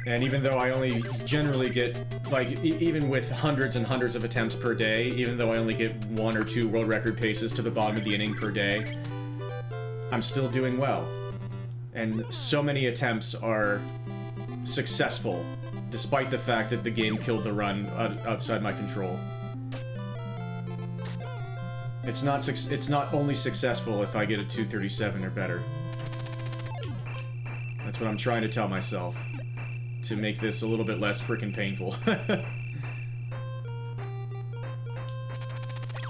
And even though I only generally get, like, even with hundreds and hundreds of attempts per day, even though I only get 1 or 2 world record paces to the bottom of the inning per day, I'm still doing well. And so many attempts are successful, despite the fact that the game killed the run outside my control. It's not only successful if I get a 237 or better. That's what I'm trying to tell myself, to make this a little bit less frickin' painful.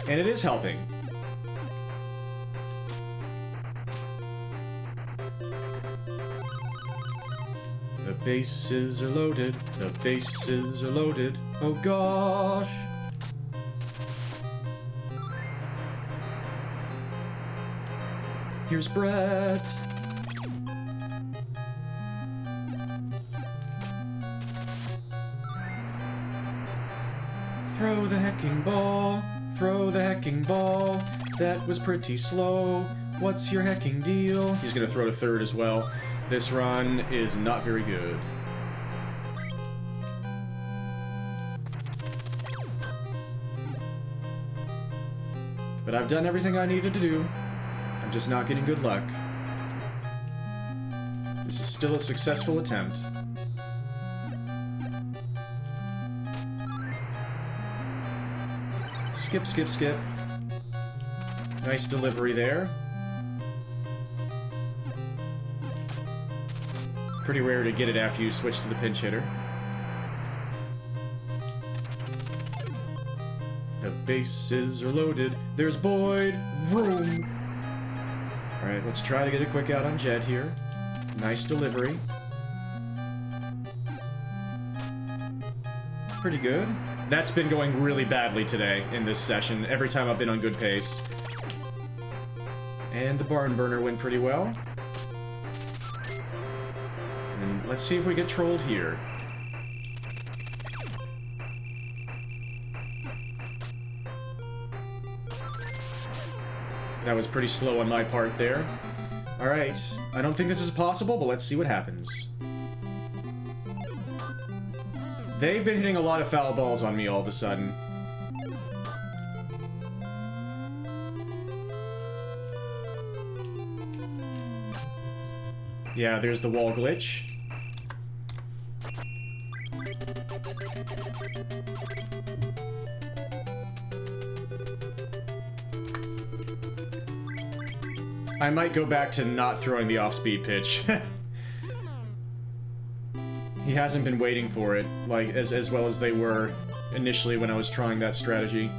And it is helping. The bases are loaded, the bases are loaded, oh gosh! Here's Brett! Throw the hecking ball, throw the hecking ball, that was pretty slow, what's your hecking deal? He's gonna throw to third as well. This run is not very good. But I've done everything I needed to do. I'm just not getting good luck. This is still a successful attempt. Skip, skip, skip. Nice delivery there. Pretty rare to get it after you switch to the pinch hitter. The bases are loaded. There's Boyd. Vroom. Alright, let's try to get a quick out on Jed here. Nice delivery. Pretty good. That's been going really badly today in this session, every time I've been on good pace. And the barn burner went pretty well. And let's see if we get trolled here. That was pretty slow on my part there. Alright, I don't think this is possible, but let's see what happens. They've been hitting a lot of foul balls on me all of a sudden. Yeah, there's the wall glitch. I might go back to not throwing the off-speed pitch. He hasn't been waiting for it, like, as well as they were initially when I was trying that strategy.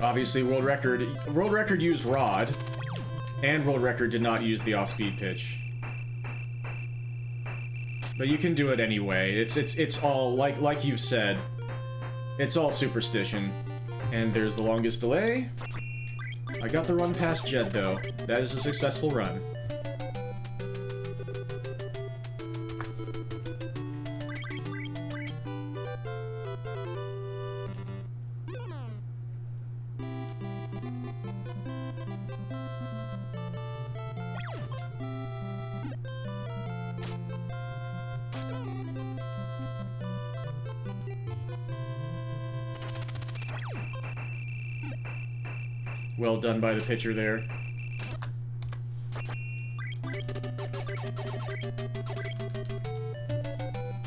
Obviously, world record used Rod, And world record did not use the off-speed pitch. But you can do it anyway. It's all like you've said. It's all superstition. And there's the longest delay. I got the run past Jed though. That is a successful run. Well done by the pitcher there.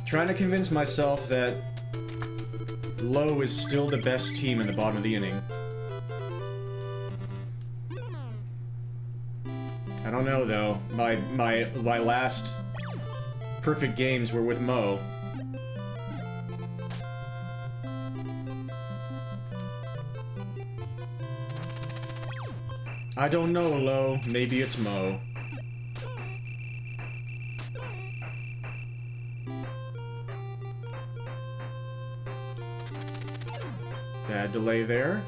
Trying to convince myself that Low is still the best team in the bottom of the inning. I don't know though. My last perfect games were with Mo. I don't know, Lo. Maybe it's Mo. Bad delay there.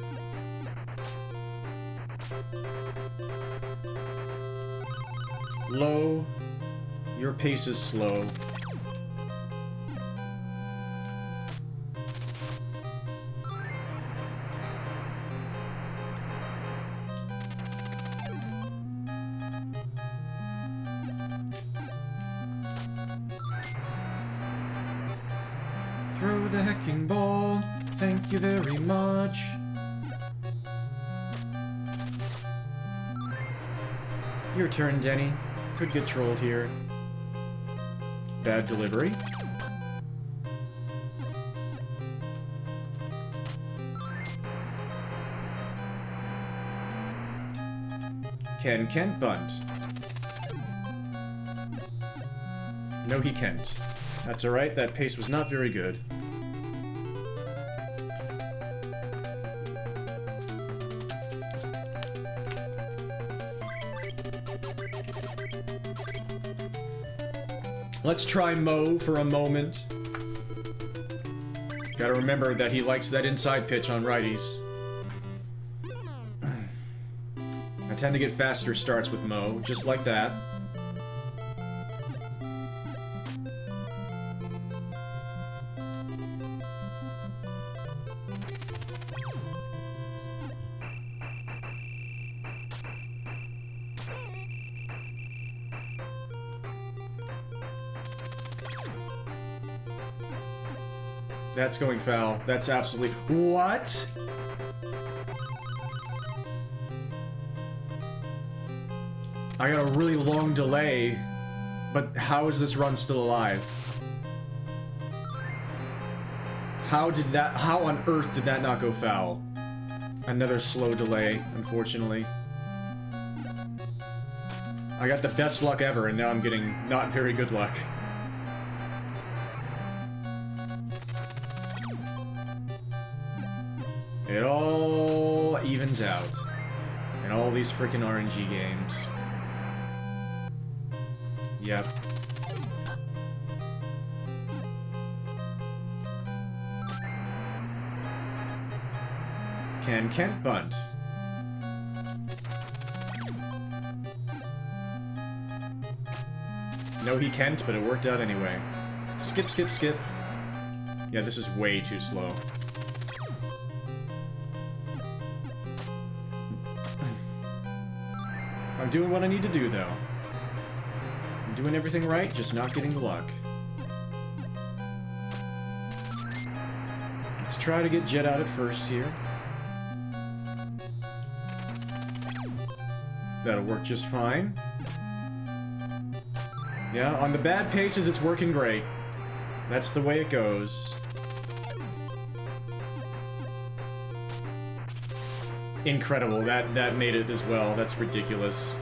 Lo, your pace is slow. Throw the hecking ball. Thank you very much. Your turn, Denny. Could get trolled here. Bad delivery. Ken can't bunt. No, he can't. That's alright, that pace was not very good. Let's try Mo for a moment. Gotta remember that he likes that inside pitch on righties. I tend to get faster starts with Mo, just like that. That's going foul. That's absolutely... What? I got a really long delay, but how is this run still alive? How on earth did that not go foul? Another slow delay, unfortunately. I got the best luck ever, and now I'm getting not very good luck. It all evens out in all these frickin' RNG games. Yep. Can Kent bunt? No, he can't, but it worked out anyway. Skip, skip, skip. Yeah, this is way too slow. I'm doing what I need to do, though. I'm doing everything right, just not getting the luck. Let's try to get Jet out at first here. That'll work just fine. Yeah, on the bad paces, it's working great. That's the way it goes. Incredible. That made it as well. That's ridiculous.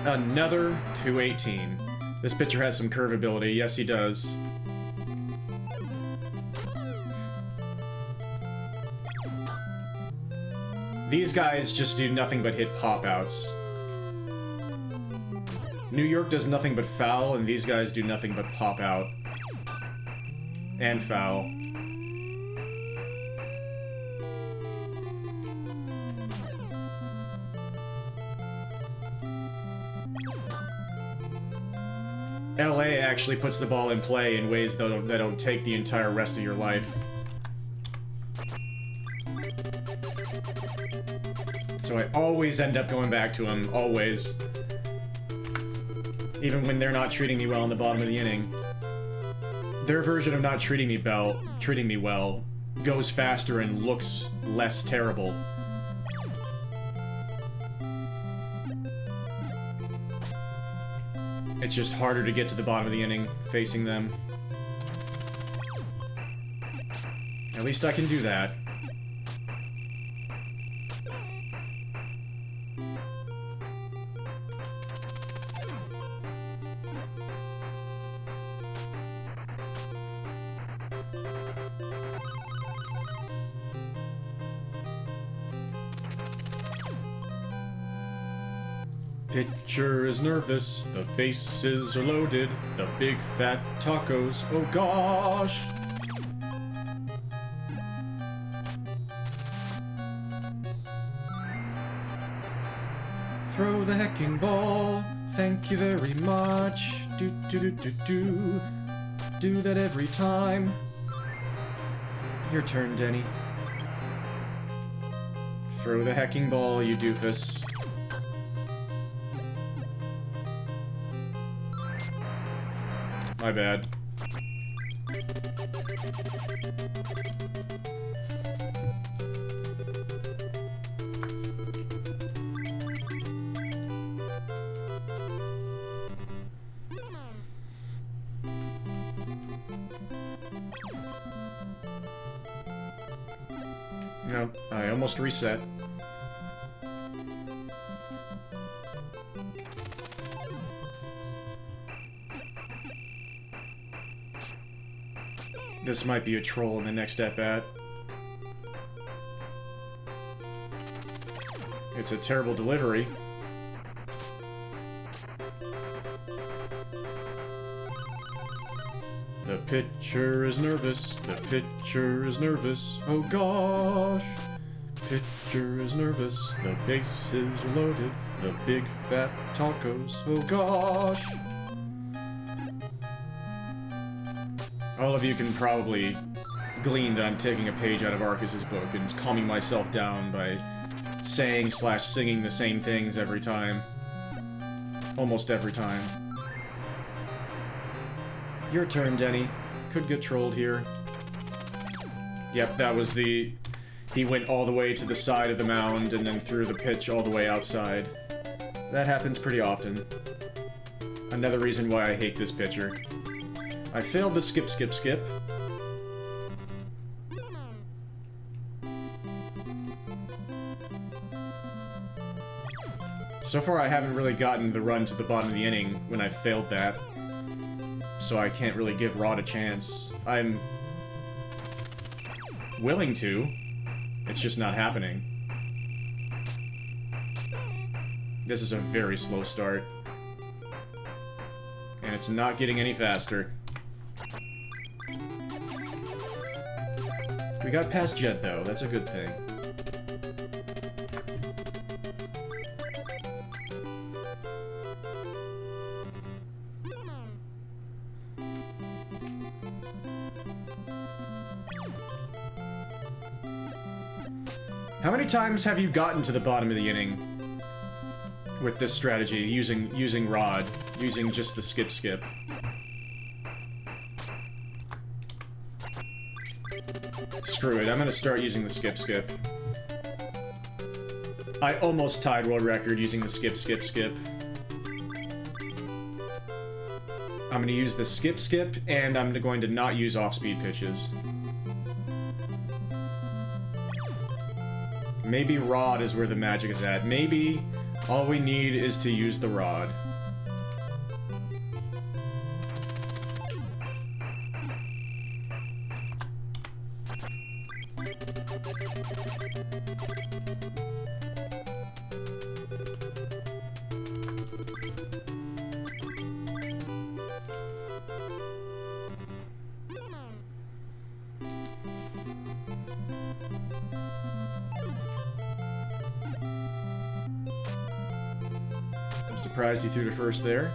Another 218. This pitcher has some curve ability. Yes, he does. These guys just do nothing but hit pop-outs. New York does nothing but foul, and these guys do nothing but pop-out. And foul. LA actually puts the ball in play in ways that'll take the entire rest of your life. So I always end up going back to him, always. Even when they're not treating me well in the bottom of the inning. Their version of not treating me well goes faster and looks less terrible. It's just harder to get to the bottom of the inning facing them. At least I can do that. Pitcher is nervous, the bases are loaded, the big fat tacos, oh gosh! Throw the hecking ball, thank you very much, do that every time. Your turn, Denny. Throw the hecking ball, you doofus. My bad. No, I almost reset. This might be a troll in the next at-bat. It's a terrible delivery. The pitcher is nervous. The pitcher is nervous. Oh gosh. Pitcher is nervous. The bases are loaded. The big fat tacos. Oh gosh. All of you can probably glean that I'm taking a page out of Arcus's book and calming myself down by saying/singing the same things every time. Almost every time. Your turn, Denny. Could get trolled here. Yep, that was the... He went all the way to the side of the mound and then threw the pitch all the way outside. That happens pretty often. Another reason why I hate this pitcher. I failed the skip. So far I haven't really gotten the run to the bottom of the inning when I failed that. So I can't really give Rod a chance. I'm willing to. It's just not happening. This is a very slow start. And it's not getting any faster. We got past Jet, though. That's a good thing. How many times have you gotten to the bottom of the inning with this strategy, using Rod, using just the skip? Screw it, I'm gonna start using the skip. I almost tied world record using the skip. I'm gonna use the skip, and I'm going to not use off-speed pitches. Maybe Rod is where the magic is at. Maybe all we need is to use the Rod. I'm surprised he threw to first there.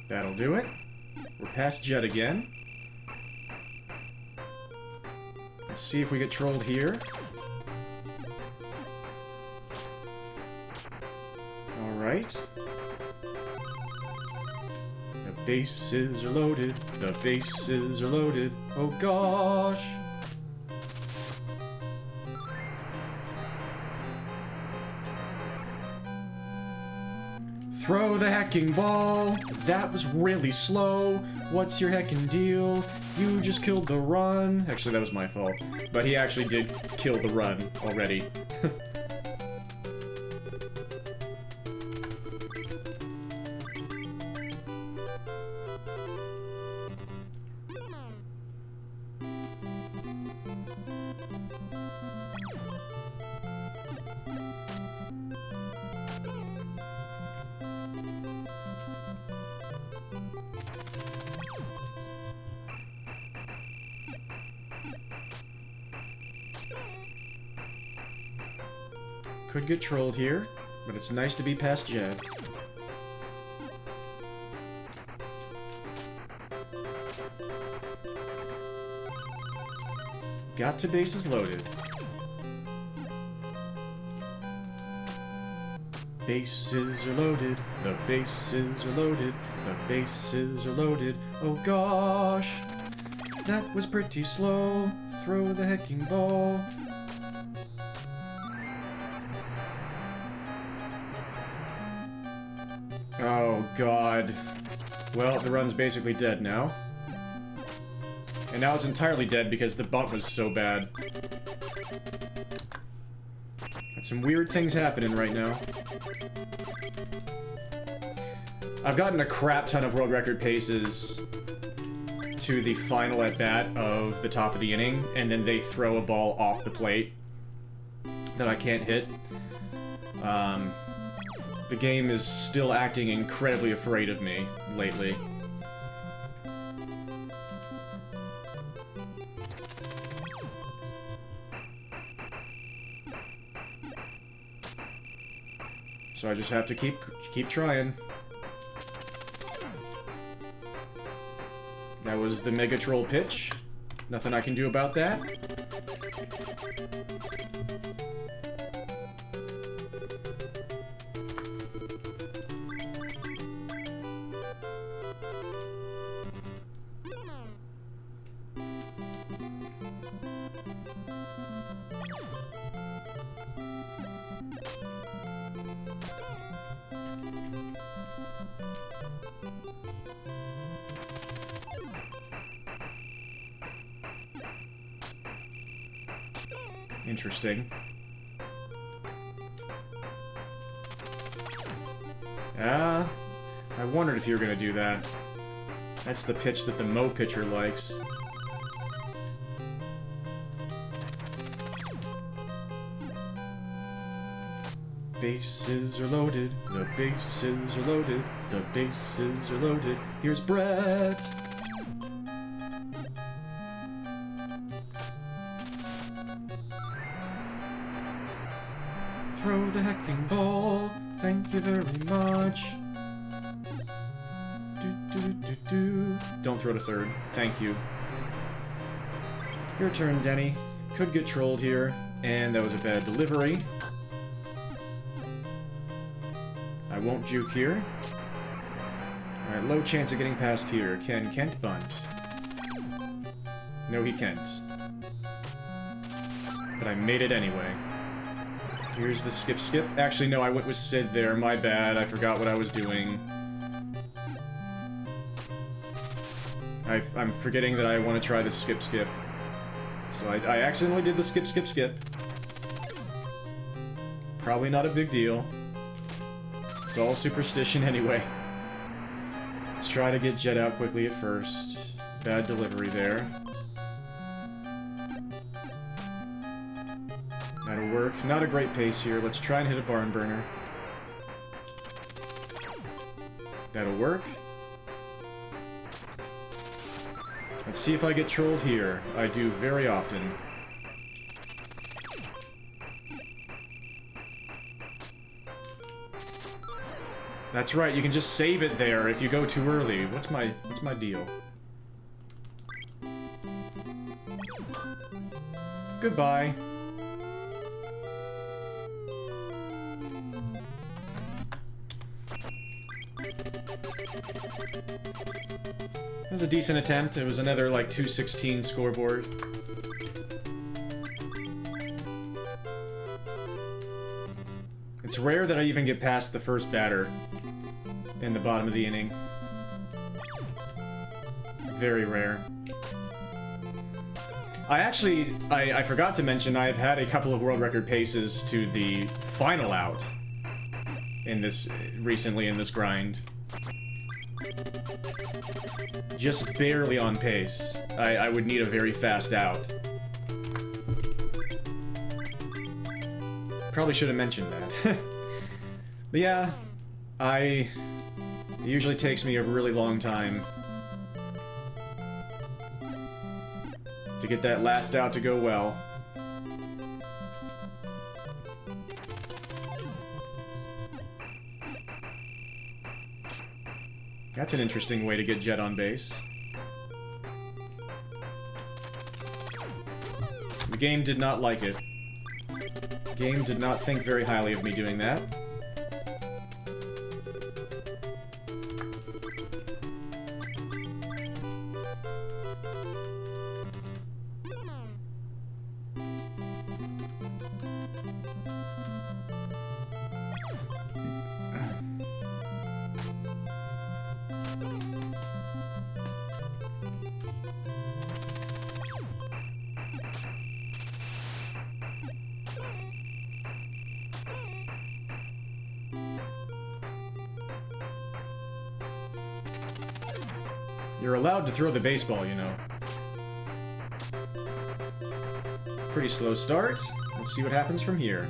That'll do it. We're past Jet again. Let's see if we get trolled here. Alright. The bases are loaded. The bases are loaded. Oh gosh. Throw the hecking ball. That was really slow. What's your hecking deal? You just killed the run. Actually, that was my fault. But he actually did kill the run already. Could get trolled here, but it's nice to be past Jet. Got to bases loaded. Bases are loaded. The bases are loaded. The bases are loaded. Oh gosh. That was pretty slow. Throw the hecking ball. Oh god. Well, the run's basically dead now. And now it's entirely dead because the bump was so bad. Got some weird things happening right now. I've gotten a crap ton of world record paces to the final at-bat of the top of the inning, and then they throw a ball off the plate that I can't hit. The game is still acting incredibly afraid of me lately. So I just have to keep trying. That was the Mega Troll pitch. Nothing I can do about that. Interesting. wondered if you were gonna do that. That's the pitch that the Mo pitcher likes. Bases are loaded, the bases are loaded, the bases are loaded. Here's Brett! Throw the hecking ball, thank you very much. Don't throw to third, thank you. Your turn, Denny. Could get trolled here, and that was a bad delivery. I won't juke here. Alright, low chance of getting past here. Can Kent bunt? No, he can't. But I made it anyway. Here's the skip. Actually, no, I went with Sid there. My bad. I forgot what I was doing. I'm forgetting that I want to try the skip. So I accidentally did the skip. Probably not a big deal. It's all superstition anyway. Let's try to get Jet out quickly at first. Bad delivery there. That'll work. Not a great pace here. Let's try and hit a barn burner. That'll work. Let's see if I get trolled here. I do very often. That's right, you can just save it there if you go too early. What's my deal? Goodbye. It was a decent attempt. It was another, like, 216 scoreboard. It's rare that I even get past the first batter in the bottom of the inning. Very rare. I forgot to mention I've had a couple of world record paces to the final out recently in this grind. Just barely on pace. I would need a very fast out. Probably should have mentioned that. But yeah, it usually takes me a really long time to get that last out to go well. That's an interesting way to get Jet on base. The game did not like it. The game did not think very highly of me doing that. You're allowed to throw the baseball, you know. Pretty slow start. Let's see what happens from here.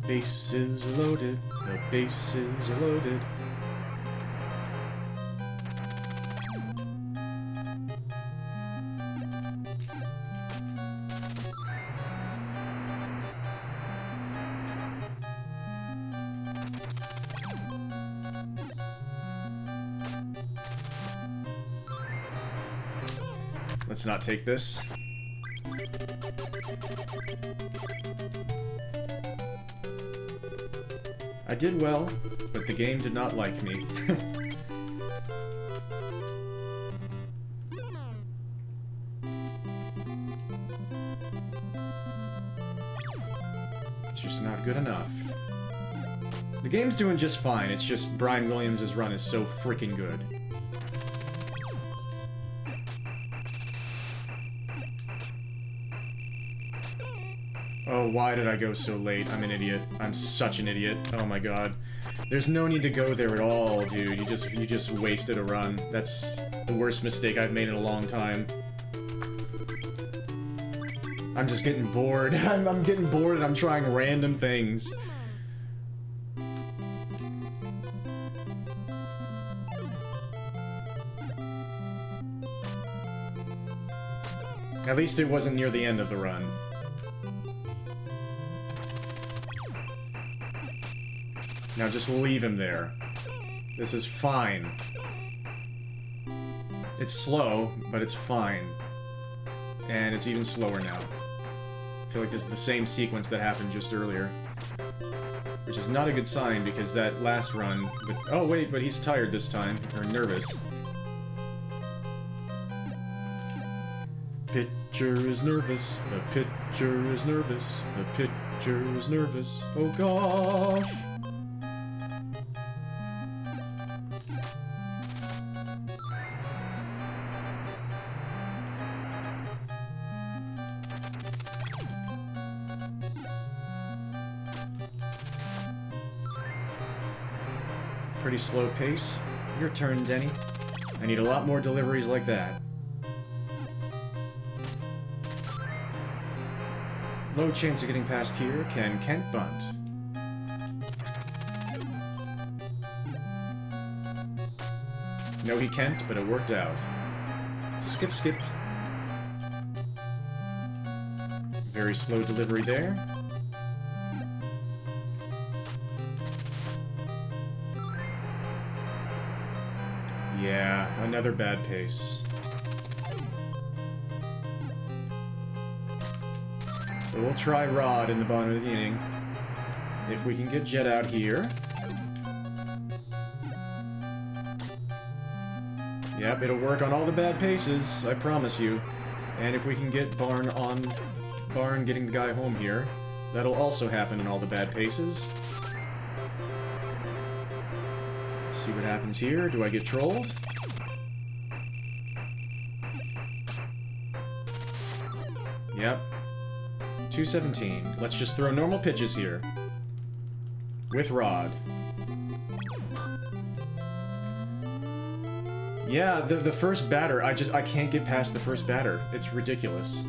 Bases are loaded. The bases are loaded. Let's not take this. I did well, but the game did not like me. It's just not good enough. The game's doing just fine, it's just Brian Williams' run is so freaking good. Oh, why did I go so late? I'm an idiot. I'm such an idiot. Oh my god. There's no need to go there at all, dude. You just wasted a run. That's the worst mistake I've made in a long time. I'm just getting bored. I'm getting bored and I'm trying random things. At least it wasn't near the end of the run. Now just leave him there. This is fine. It's slow, but it's fine. And it's even slower now. I feel like this is the same sequence that happened just earlier. Which is not a good sign, because that last run... Oh wait, but he's tired this time. Or nervous. Pitcher is nervous. The pitcher is nervous. The pitcher is nervous. Oh gosh! Pretty slow pace. Your turn, Denny. I need a lot more deliveries like that. Low chance of getting past here. Can Kent bunt? No, he can't, but it worked out. Skip, skip. Very slow delivery there. Yeah, another bad pace. So we'll try Rod in the bottom of the inning. If we can get Jet out here. Yep, it'll work on all the bad paces, I promise you. And if we can get Barn getting the guy home here, that'll also happen in all the bad paces. Let's see what happens here. Do I get trolled? Yep. 217. Let's just throw normal pitches here. With Rod. Yeah, the first batter, I can't get past the first batter. It's ridiculous.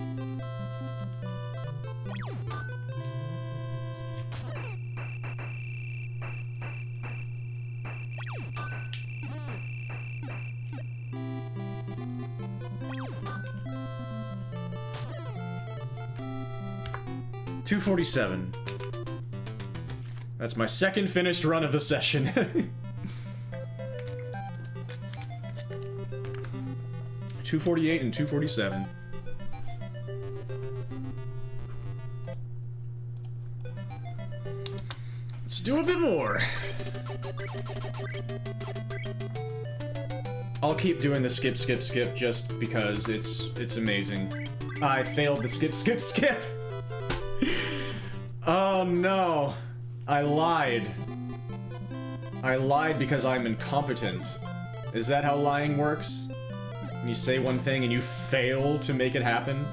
.247. That's my second finished run of the session. 248 and 247. Let's do a bit more. I'll keep doing the skip, skip, skip just because it's amazing. I failed the skip, skip, skip! Oh no. I lied. I lied because I'm incompetent. Is that how lying works? You say one thing and you fail to make it happen?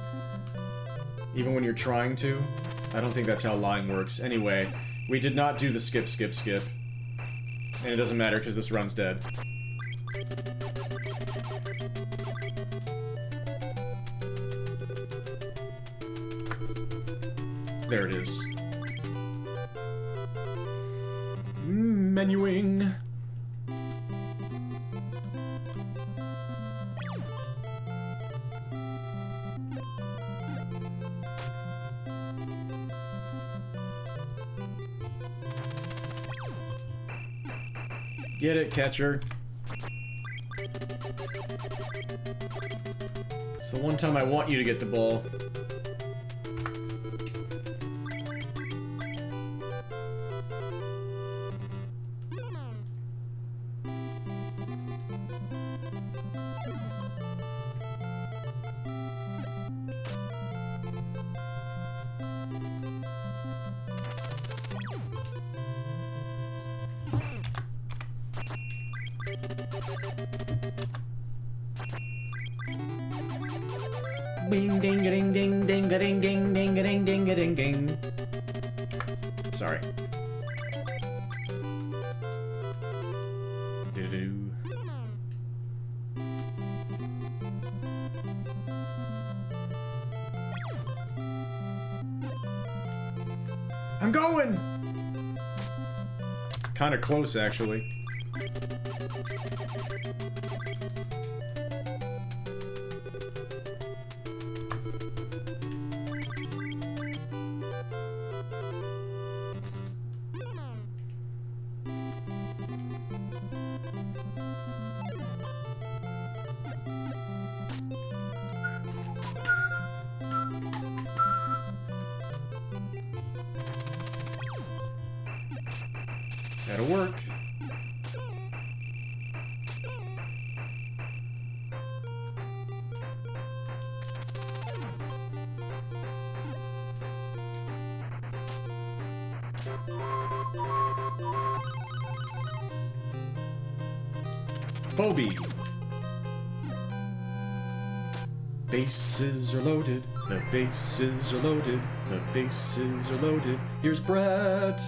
Even when you're trying to? I don't think that's how lying works. Anyway, we did not do the skip, skip, skip. And it doesn't matter because this run's dead. There it is. Menuing. Get it, catcher. It's the one time I want you to get the ball. Bing ding ding ding ding ding ding ding ding ding ding ding. Sorry. Do-do-do. I'm going! Kinda close, actually. That'll work. Bobby. Bases are loaded. The bases are loaded. The bases are loaded. Here's Brett.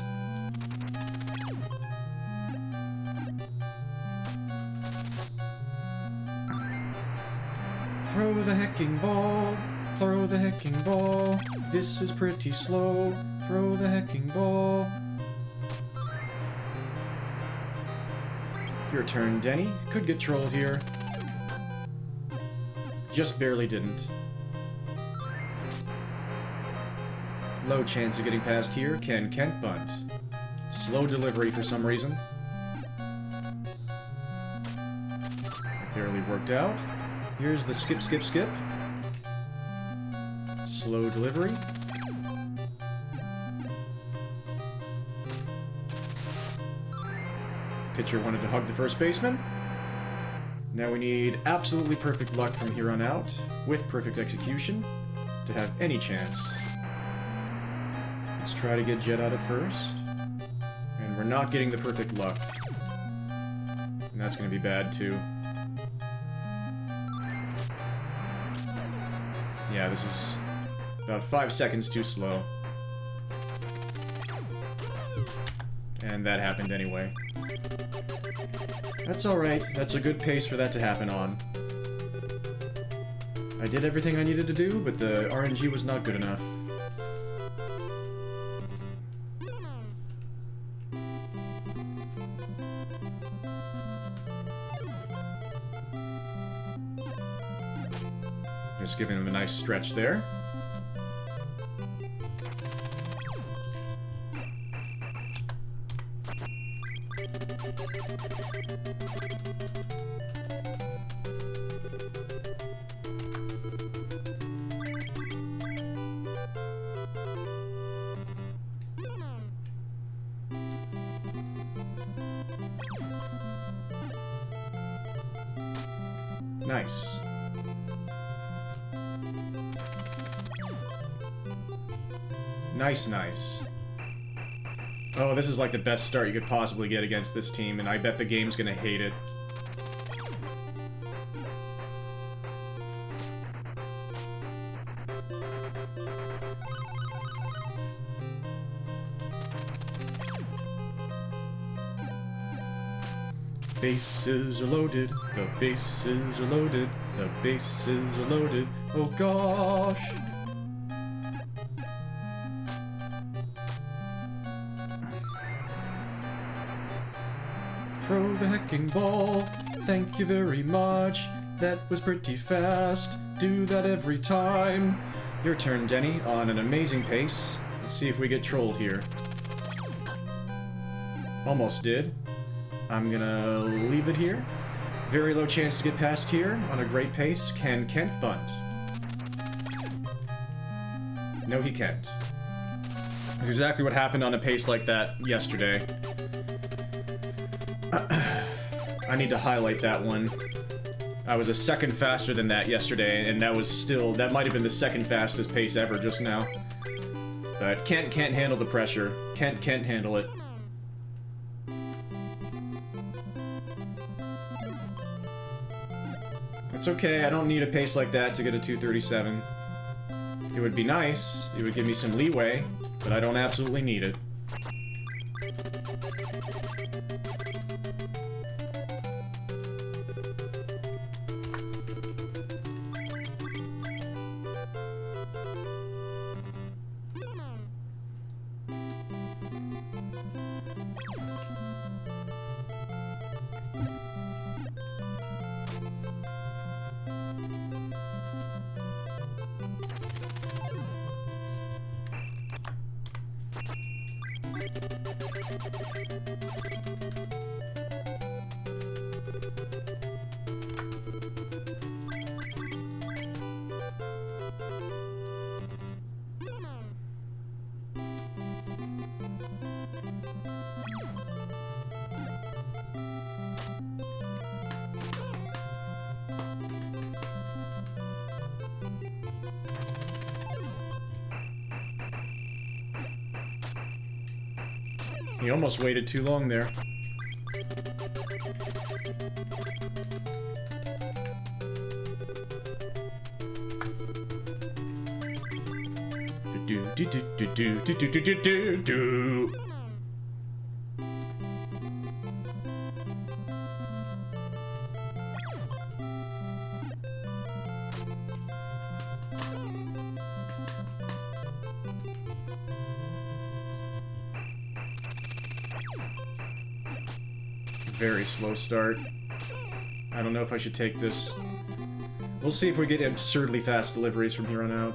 Throw the hecking ball, throw the hecking ball. This is pretty slow. Throw the hecking ball. Your turn, Denny. Could get trolled here. Just barely didn't. Low chance of getting past here. Can Kent bunt? Slow delivery for some reason. Barely worked out. Here's the skip, skip, skip. Slow delivery. Pitcher wanted to hug the first baseman. Now we need absolutely perfect luck from here on out, with perfect execution, to have any chance. Let's try to get Jet out at first. And we're not getting the perfect luck. And that's going to be bad, too. Yeah, this is about 5 seconds too slow. And that happened anyway. That's alright. That's a good pace for that to happen on. I did everything I needed to do, but the RNG was not good enough. Just giving him a nice stretch there. Nice. Nice, nice. Oh, this is like the best start you could possibly get against this team, and I bet the game's gonna hate it. Bases are loaded, the bases are loaded, the bases are loaded, oh gosh! Throw the hecking ball, thank you very much, that was pretty fast, do that every time. Your turn, Denny, on an amazing pace. Let's see if we get trolled here. Almost did. I'm gonna leave it here. Very low chance to get past here on a great pace. Can Kent bunt? No, he can't. That's exactly what happened on a pace like that yesterday. I need to highlight that one. I was a second faster than that yesterday, and that was still... that might have been the second fastest pace ever just now. But Kent can't handle the pressure. Kent can't handle it. It's okay, I don't need a pace like that to get a 237. It would be nice. It would give me some leeway, but I don't absolutely need it. He almost waited too long there. Do do do do do do do do do do. Very slow start. I don't know if I should take this. We'll see if we get absurdly fast deliveries from here on out.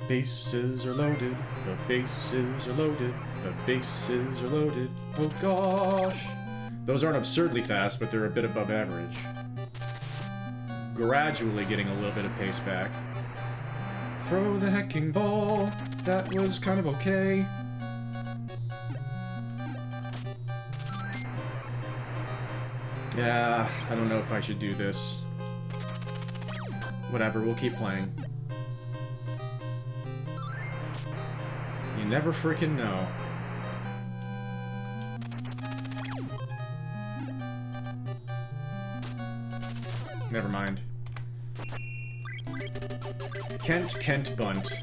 Bases are loaded, the bases are loaded, the bases are loaded. Oh gosh! Those aren't absurdly fast, but they're a bit above average. Gradually getting a little bit of pace back. Throw the hecking ball. That was kind of okay. Yeah, I don't know if I should do this. Whatever, we'll keep playing. You never freaking know. Never mind. Kent bunt.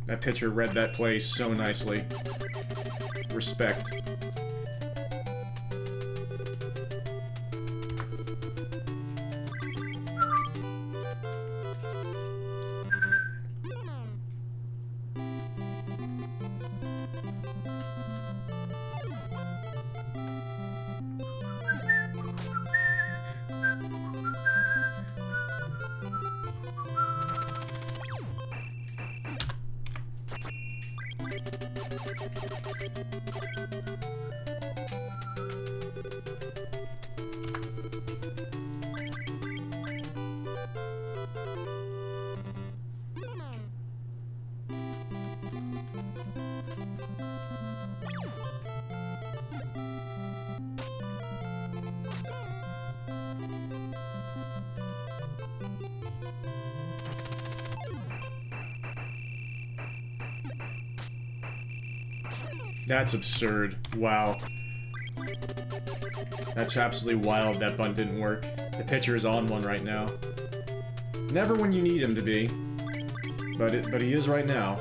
That pitcher read that play so nicely. Respect. That's absurd. Wow. That's absolutely wild that bunt didn't work. The pitcher is on one right now. Never when you need him to be. But he is right now.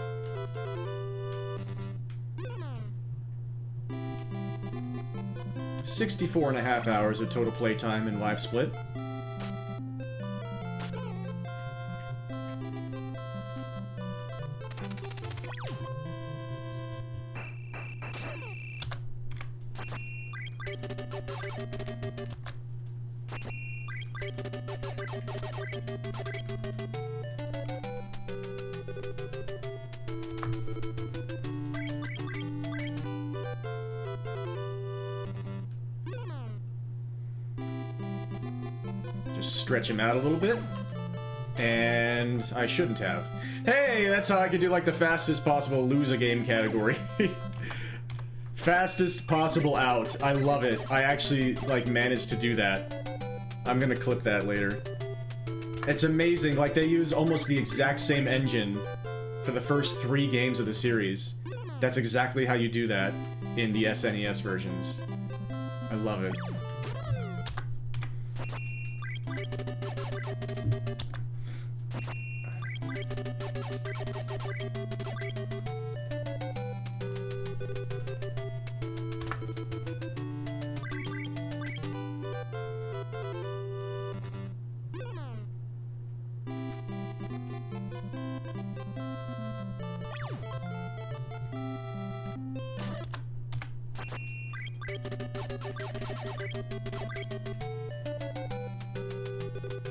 $64.5 hours of total playtime in Live Split. stretch him out a little bit. And I shouldn't have. Hey, that's how I can do like the fastest possible lose a game category. Fastest possible out. I love it. I actually like managed to do that. I'm gonna clip that later. It's amazing, like they use almost the exact same engine for the first 3 games of the series. That's exactly how you do that in the SNES versions. I love it.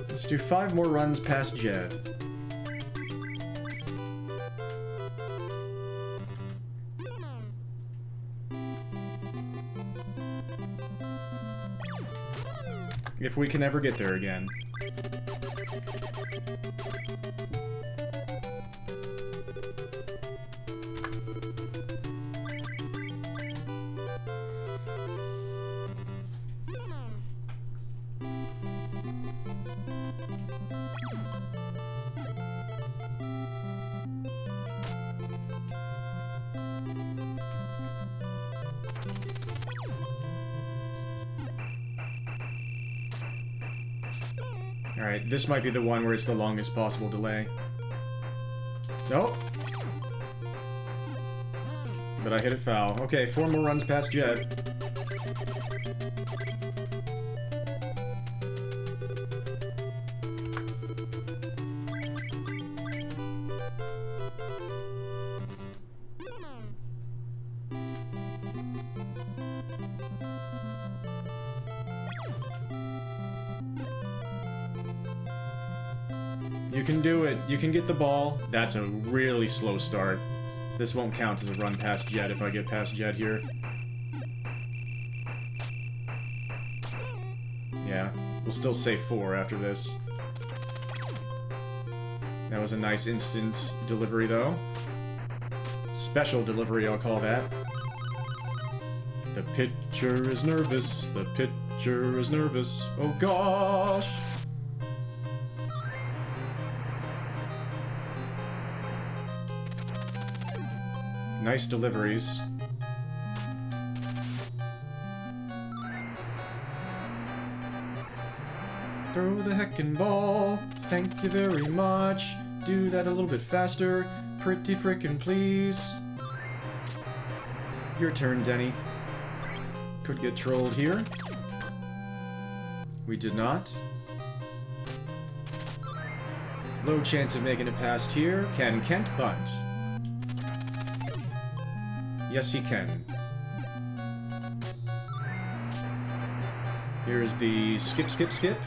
Let's do 5 more runs past Jed. If we can ever get there again. Alright, this might be the one where it's the longest possible delay. Nope. But I hit it foul. Okay, 4 more runs past Jed. You can do it. You can get the ball. That's a really slow start. This won't count as a run past Jed if I get past Jed here. Yeah, we'll still say 4 after this. That was a nice instant delivery, though. Special delivery, I'll call that. The pitcher is nervous. The pitcher is nervous. Oh gosh! Nice deliveries. Throw the heckin' ball. Thank you very much. Do that a little bit faster. Pretty frickin' please. Your turn, Denny. Could get trolled here. We did not. Low chance of making it past here. Can Kent bunt? Yes, he can. Here's the skip, skip, skip.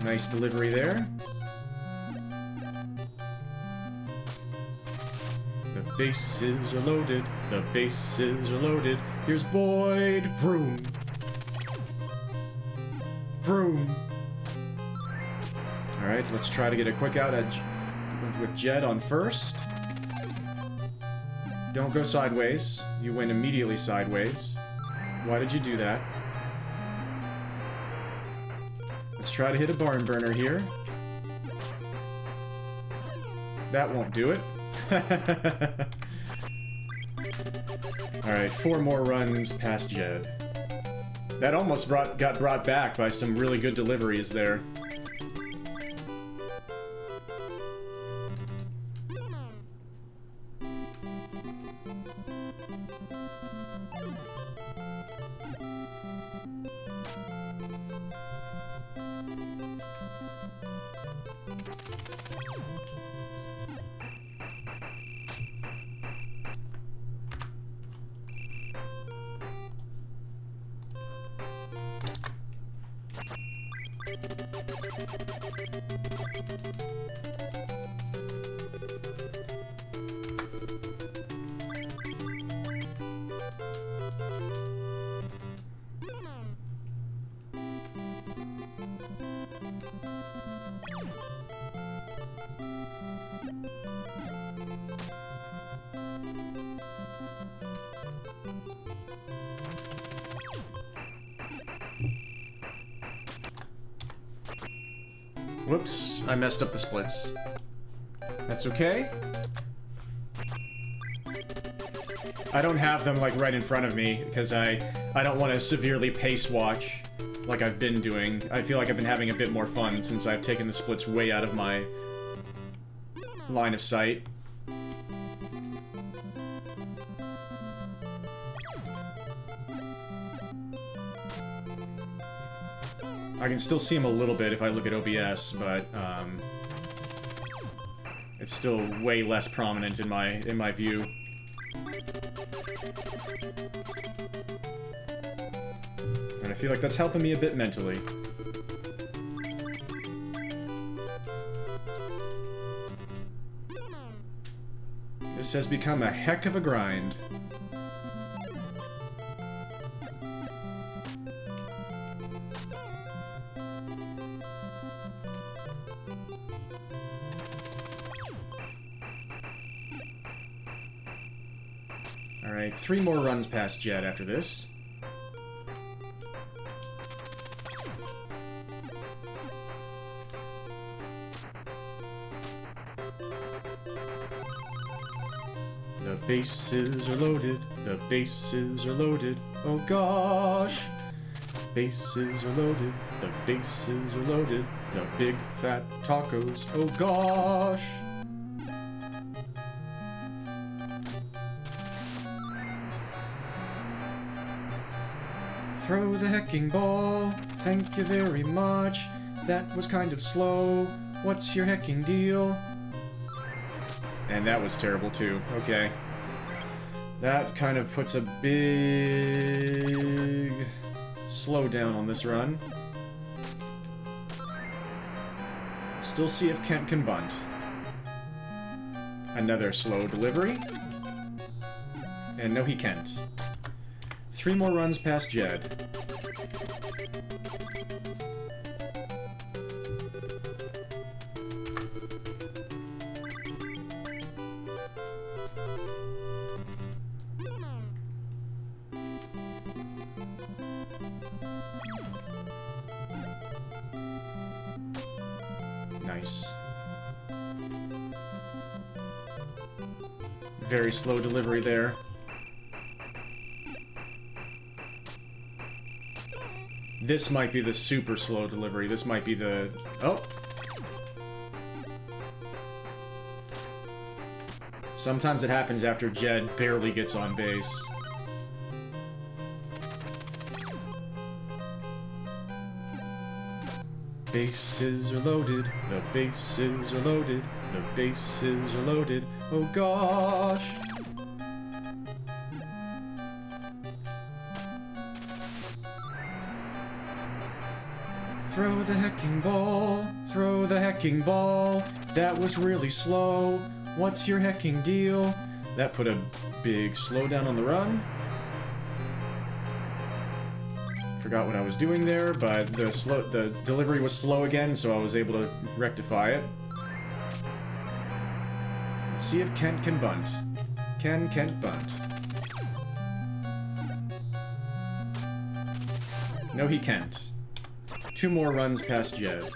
Nice delivery there. The bases are loaded. The bases are loaded. Here's Boyd. Vroom. Vroom. Alright, let's try to get a quick out with Jed on first. Don't go sideways. You went immediately sideways. Why did you do that? Let's try to hit a barn burner here. That won't do it. Alright, 4 more runs past Jed. That almost got brought back by some really good deliveries there. Whoops, I messed up the splits. That's okay. I don't have them, like, right in front of me, because I don't want to severely pace watch like I've been doing. I feel like I've been having a bit more fun since I've taken the splits way out of my line of sight. I can still see him a little bit if I look at OBS, but it's still way less prominent in my view. And I feel like that's helping me a bit mentally. This has become a heck of a grind. Alright, 3 more runs past Jed after this. The bases are loaded, the bases are loaded, oh gosh! Bases are loaded, the bases are loaded, the big fat tacos, oh gosh! Throw the hecking ball, thank you very much, that was kind of slow, what's your hecking deal? And that was terrible too, okay. That kind of puts a big slowdown on this run. Still see if Kent can bunt. Another slow delivery. And no, he can't. 3 more runs past Jed. Nice. Very slow delivery there. This might be the super slow delivery. This might be the... Oh! Sometimes it happens after Jed barely gets on base. Bases are loaded, the bases are loaded, the bases are loaded, oh gosh! Throw the hecking ball, throw the hecking ball, that was really slow, what's your hecking deal? That put a big slowdown on the run. Forgot what I was doing there, but the delivery was slow again, so I was able to rectify it. Let's see if Kent can bunt. Can Kent bunt? No, he can't. 2 more runs past Jed.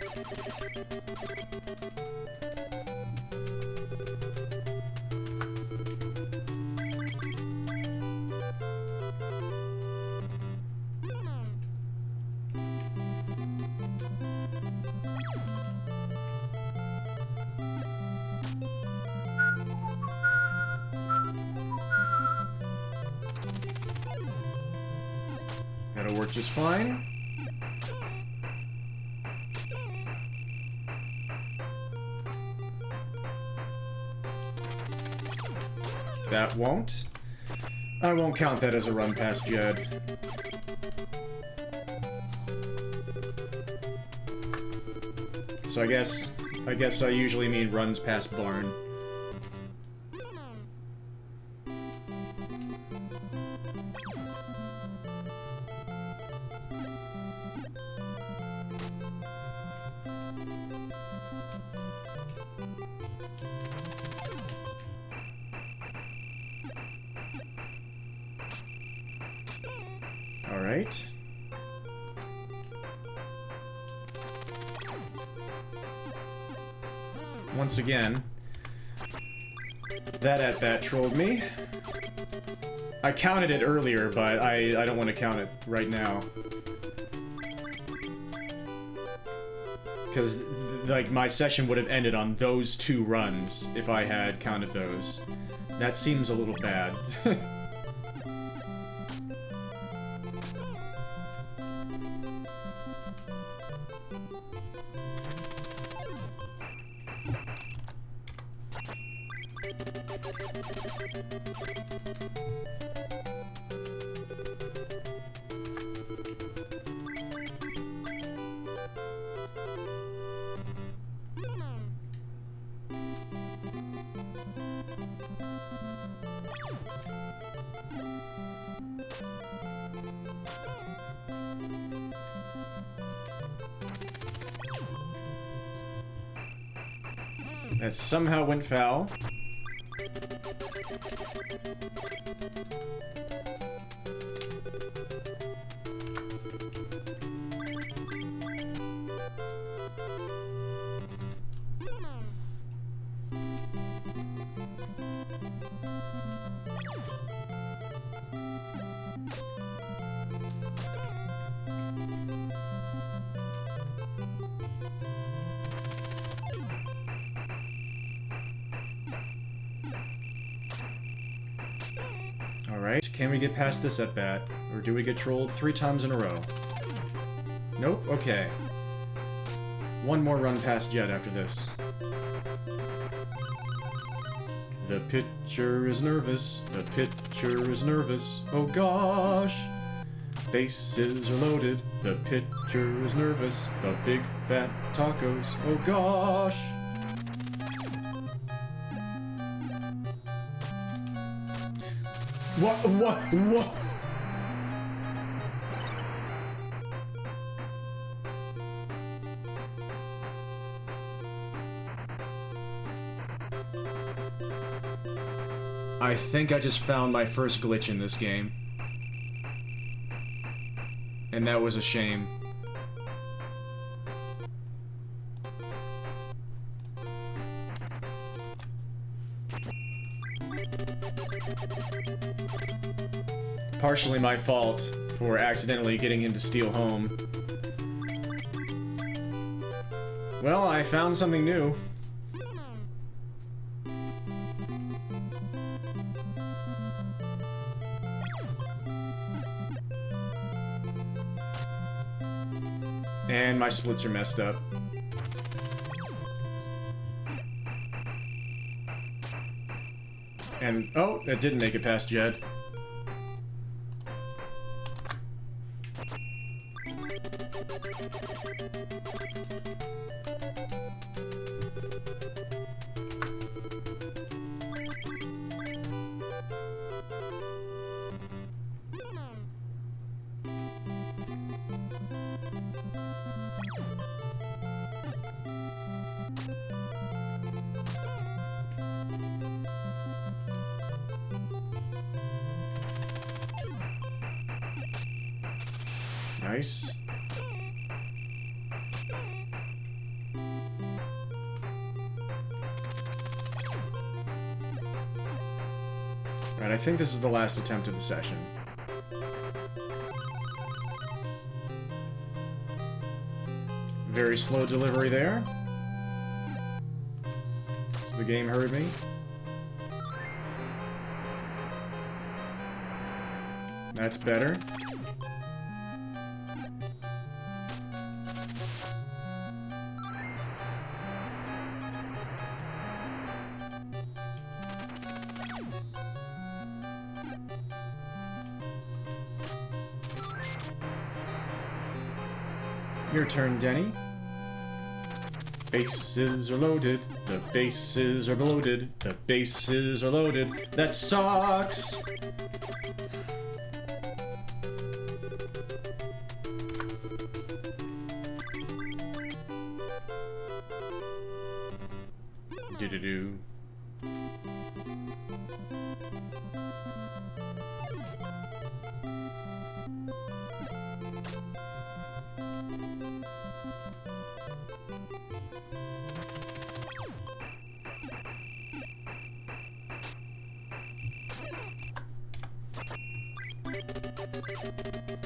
That'll work just fine. That won't. I won't count that as a run past Jed. So I guess I usually mean runs past Barn. Alright. Once again, that at-bat trolled me. I counted it earlier, but I don't want to count it right now. Because, like, my session would have ended on those 2 runs if I had counted those. That seems a little bad. That somehow went foul. Alright, can we get past this at bat? Or do we get trolled 3 times in a row? Nope? Okay. 1 more run past Jet after this. The pitcher is nervous. The pitcher is nervous. Oh gosh! Bases are loaded. The pitcher is nervous. The big fat tacos. Oh gosh! What? I think I just found my first glitch in this game. And that was a shame. Partially my fault for accidentally getting him to steal home. Well, I found something new. And my splits are messed up. And, oh, that didn't make it past Jed. Nice. Right, I think this is the last attempt of the session. Very slow delivery there. The game heard me. That's better. Your turn, Denny. Bases are loaded. The bases are loaded. The bases are loaded. That sucks! Do-do-do.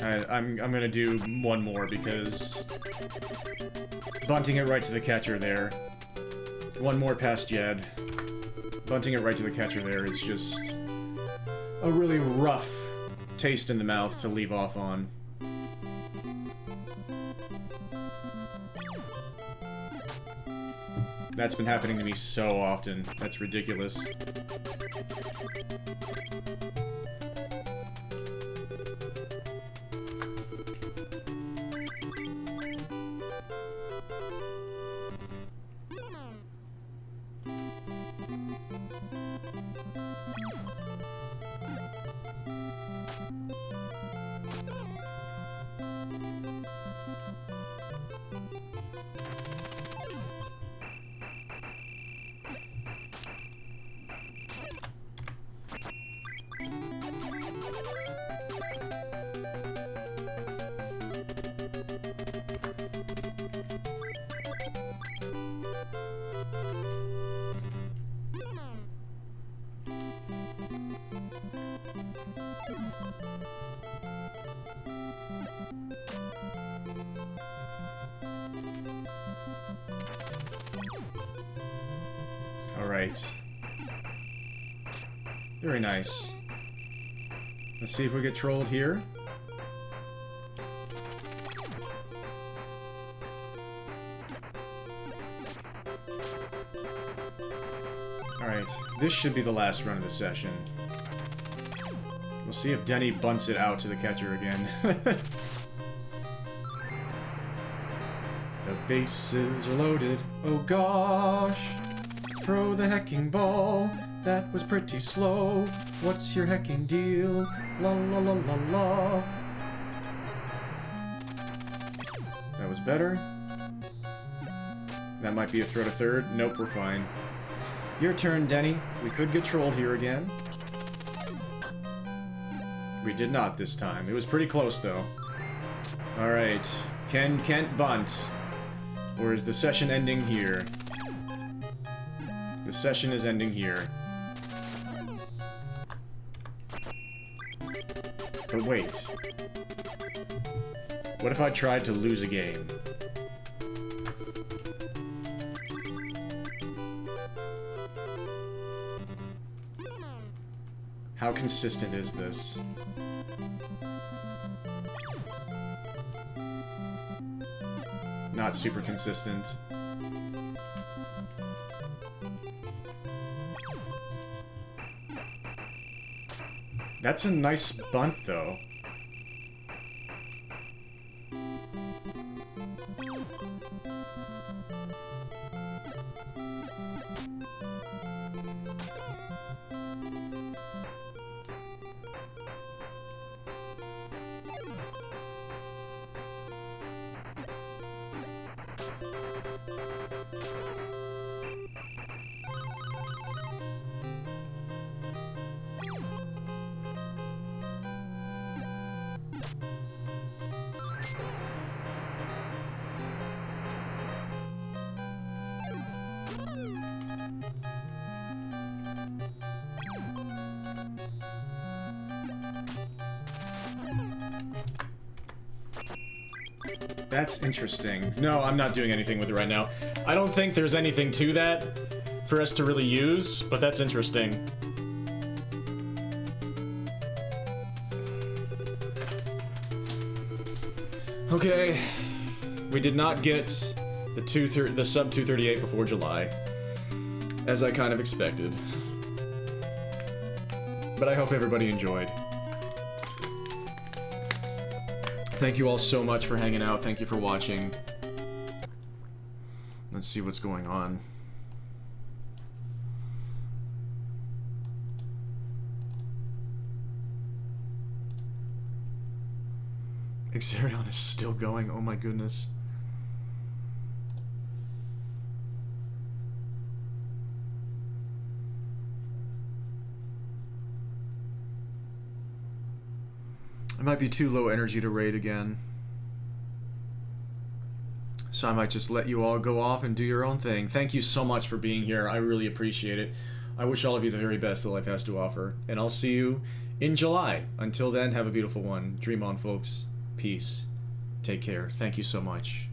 I'm gonna do one more because bunting it right to the catcher there. One more past Jed. Bunting it right to the catcher there is just a really rough taste in the mouth to leave off on. That's been happening to me so often. That's ridiculous. Alright. Very nice. Let's see if we get trolled here. Alright, this should be the last run of the session. We'll see if Denny bunts it out to the catcher again. The bases are loaded. Oh gosh! Throw the hecking ball. That was pretty slow. What's your hecking deal? La la la la la. That was better. That might be a throw to third. Nope, we're fine. Your turn, Denny. We could get trolled here again. We did not this time. It was pretty close, though. Alright. Can Kent bunt? Or is the session ending here? The session is ending here. But wait. What if I tried to lose a game? How consistent is this? Not super consistent. That's a nice bunt, though. That's interesting. No, I'm not doing anything with it right now. I don't think there's anything to that for us to really use, but that's interesting. Okay. We did not get the sub 238 before July, as I kind of expected. But I hope everybody enjoyed. Thank you all so much for hanging out. Thank you for watching. Let's see what's going on. Exarion is still going. Oh my goodness. I might be too low energy to raid again. So I might just let you all go off and do your own thing. Thank you so much for being here. I really appreciate it. I wish all of you the very best that life has to offer. And I'll see you in July. Until then, have a beautiful one. Dream on, folks. Peace. Take care. Thank you so much.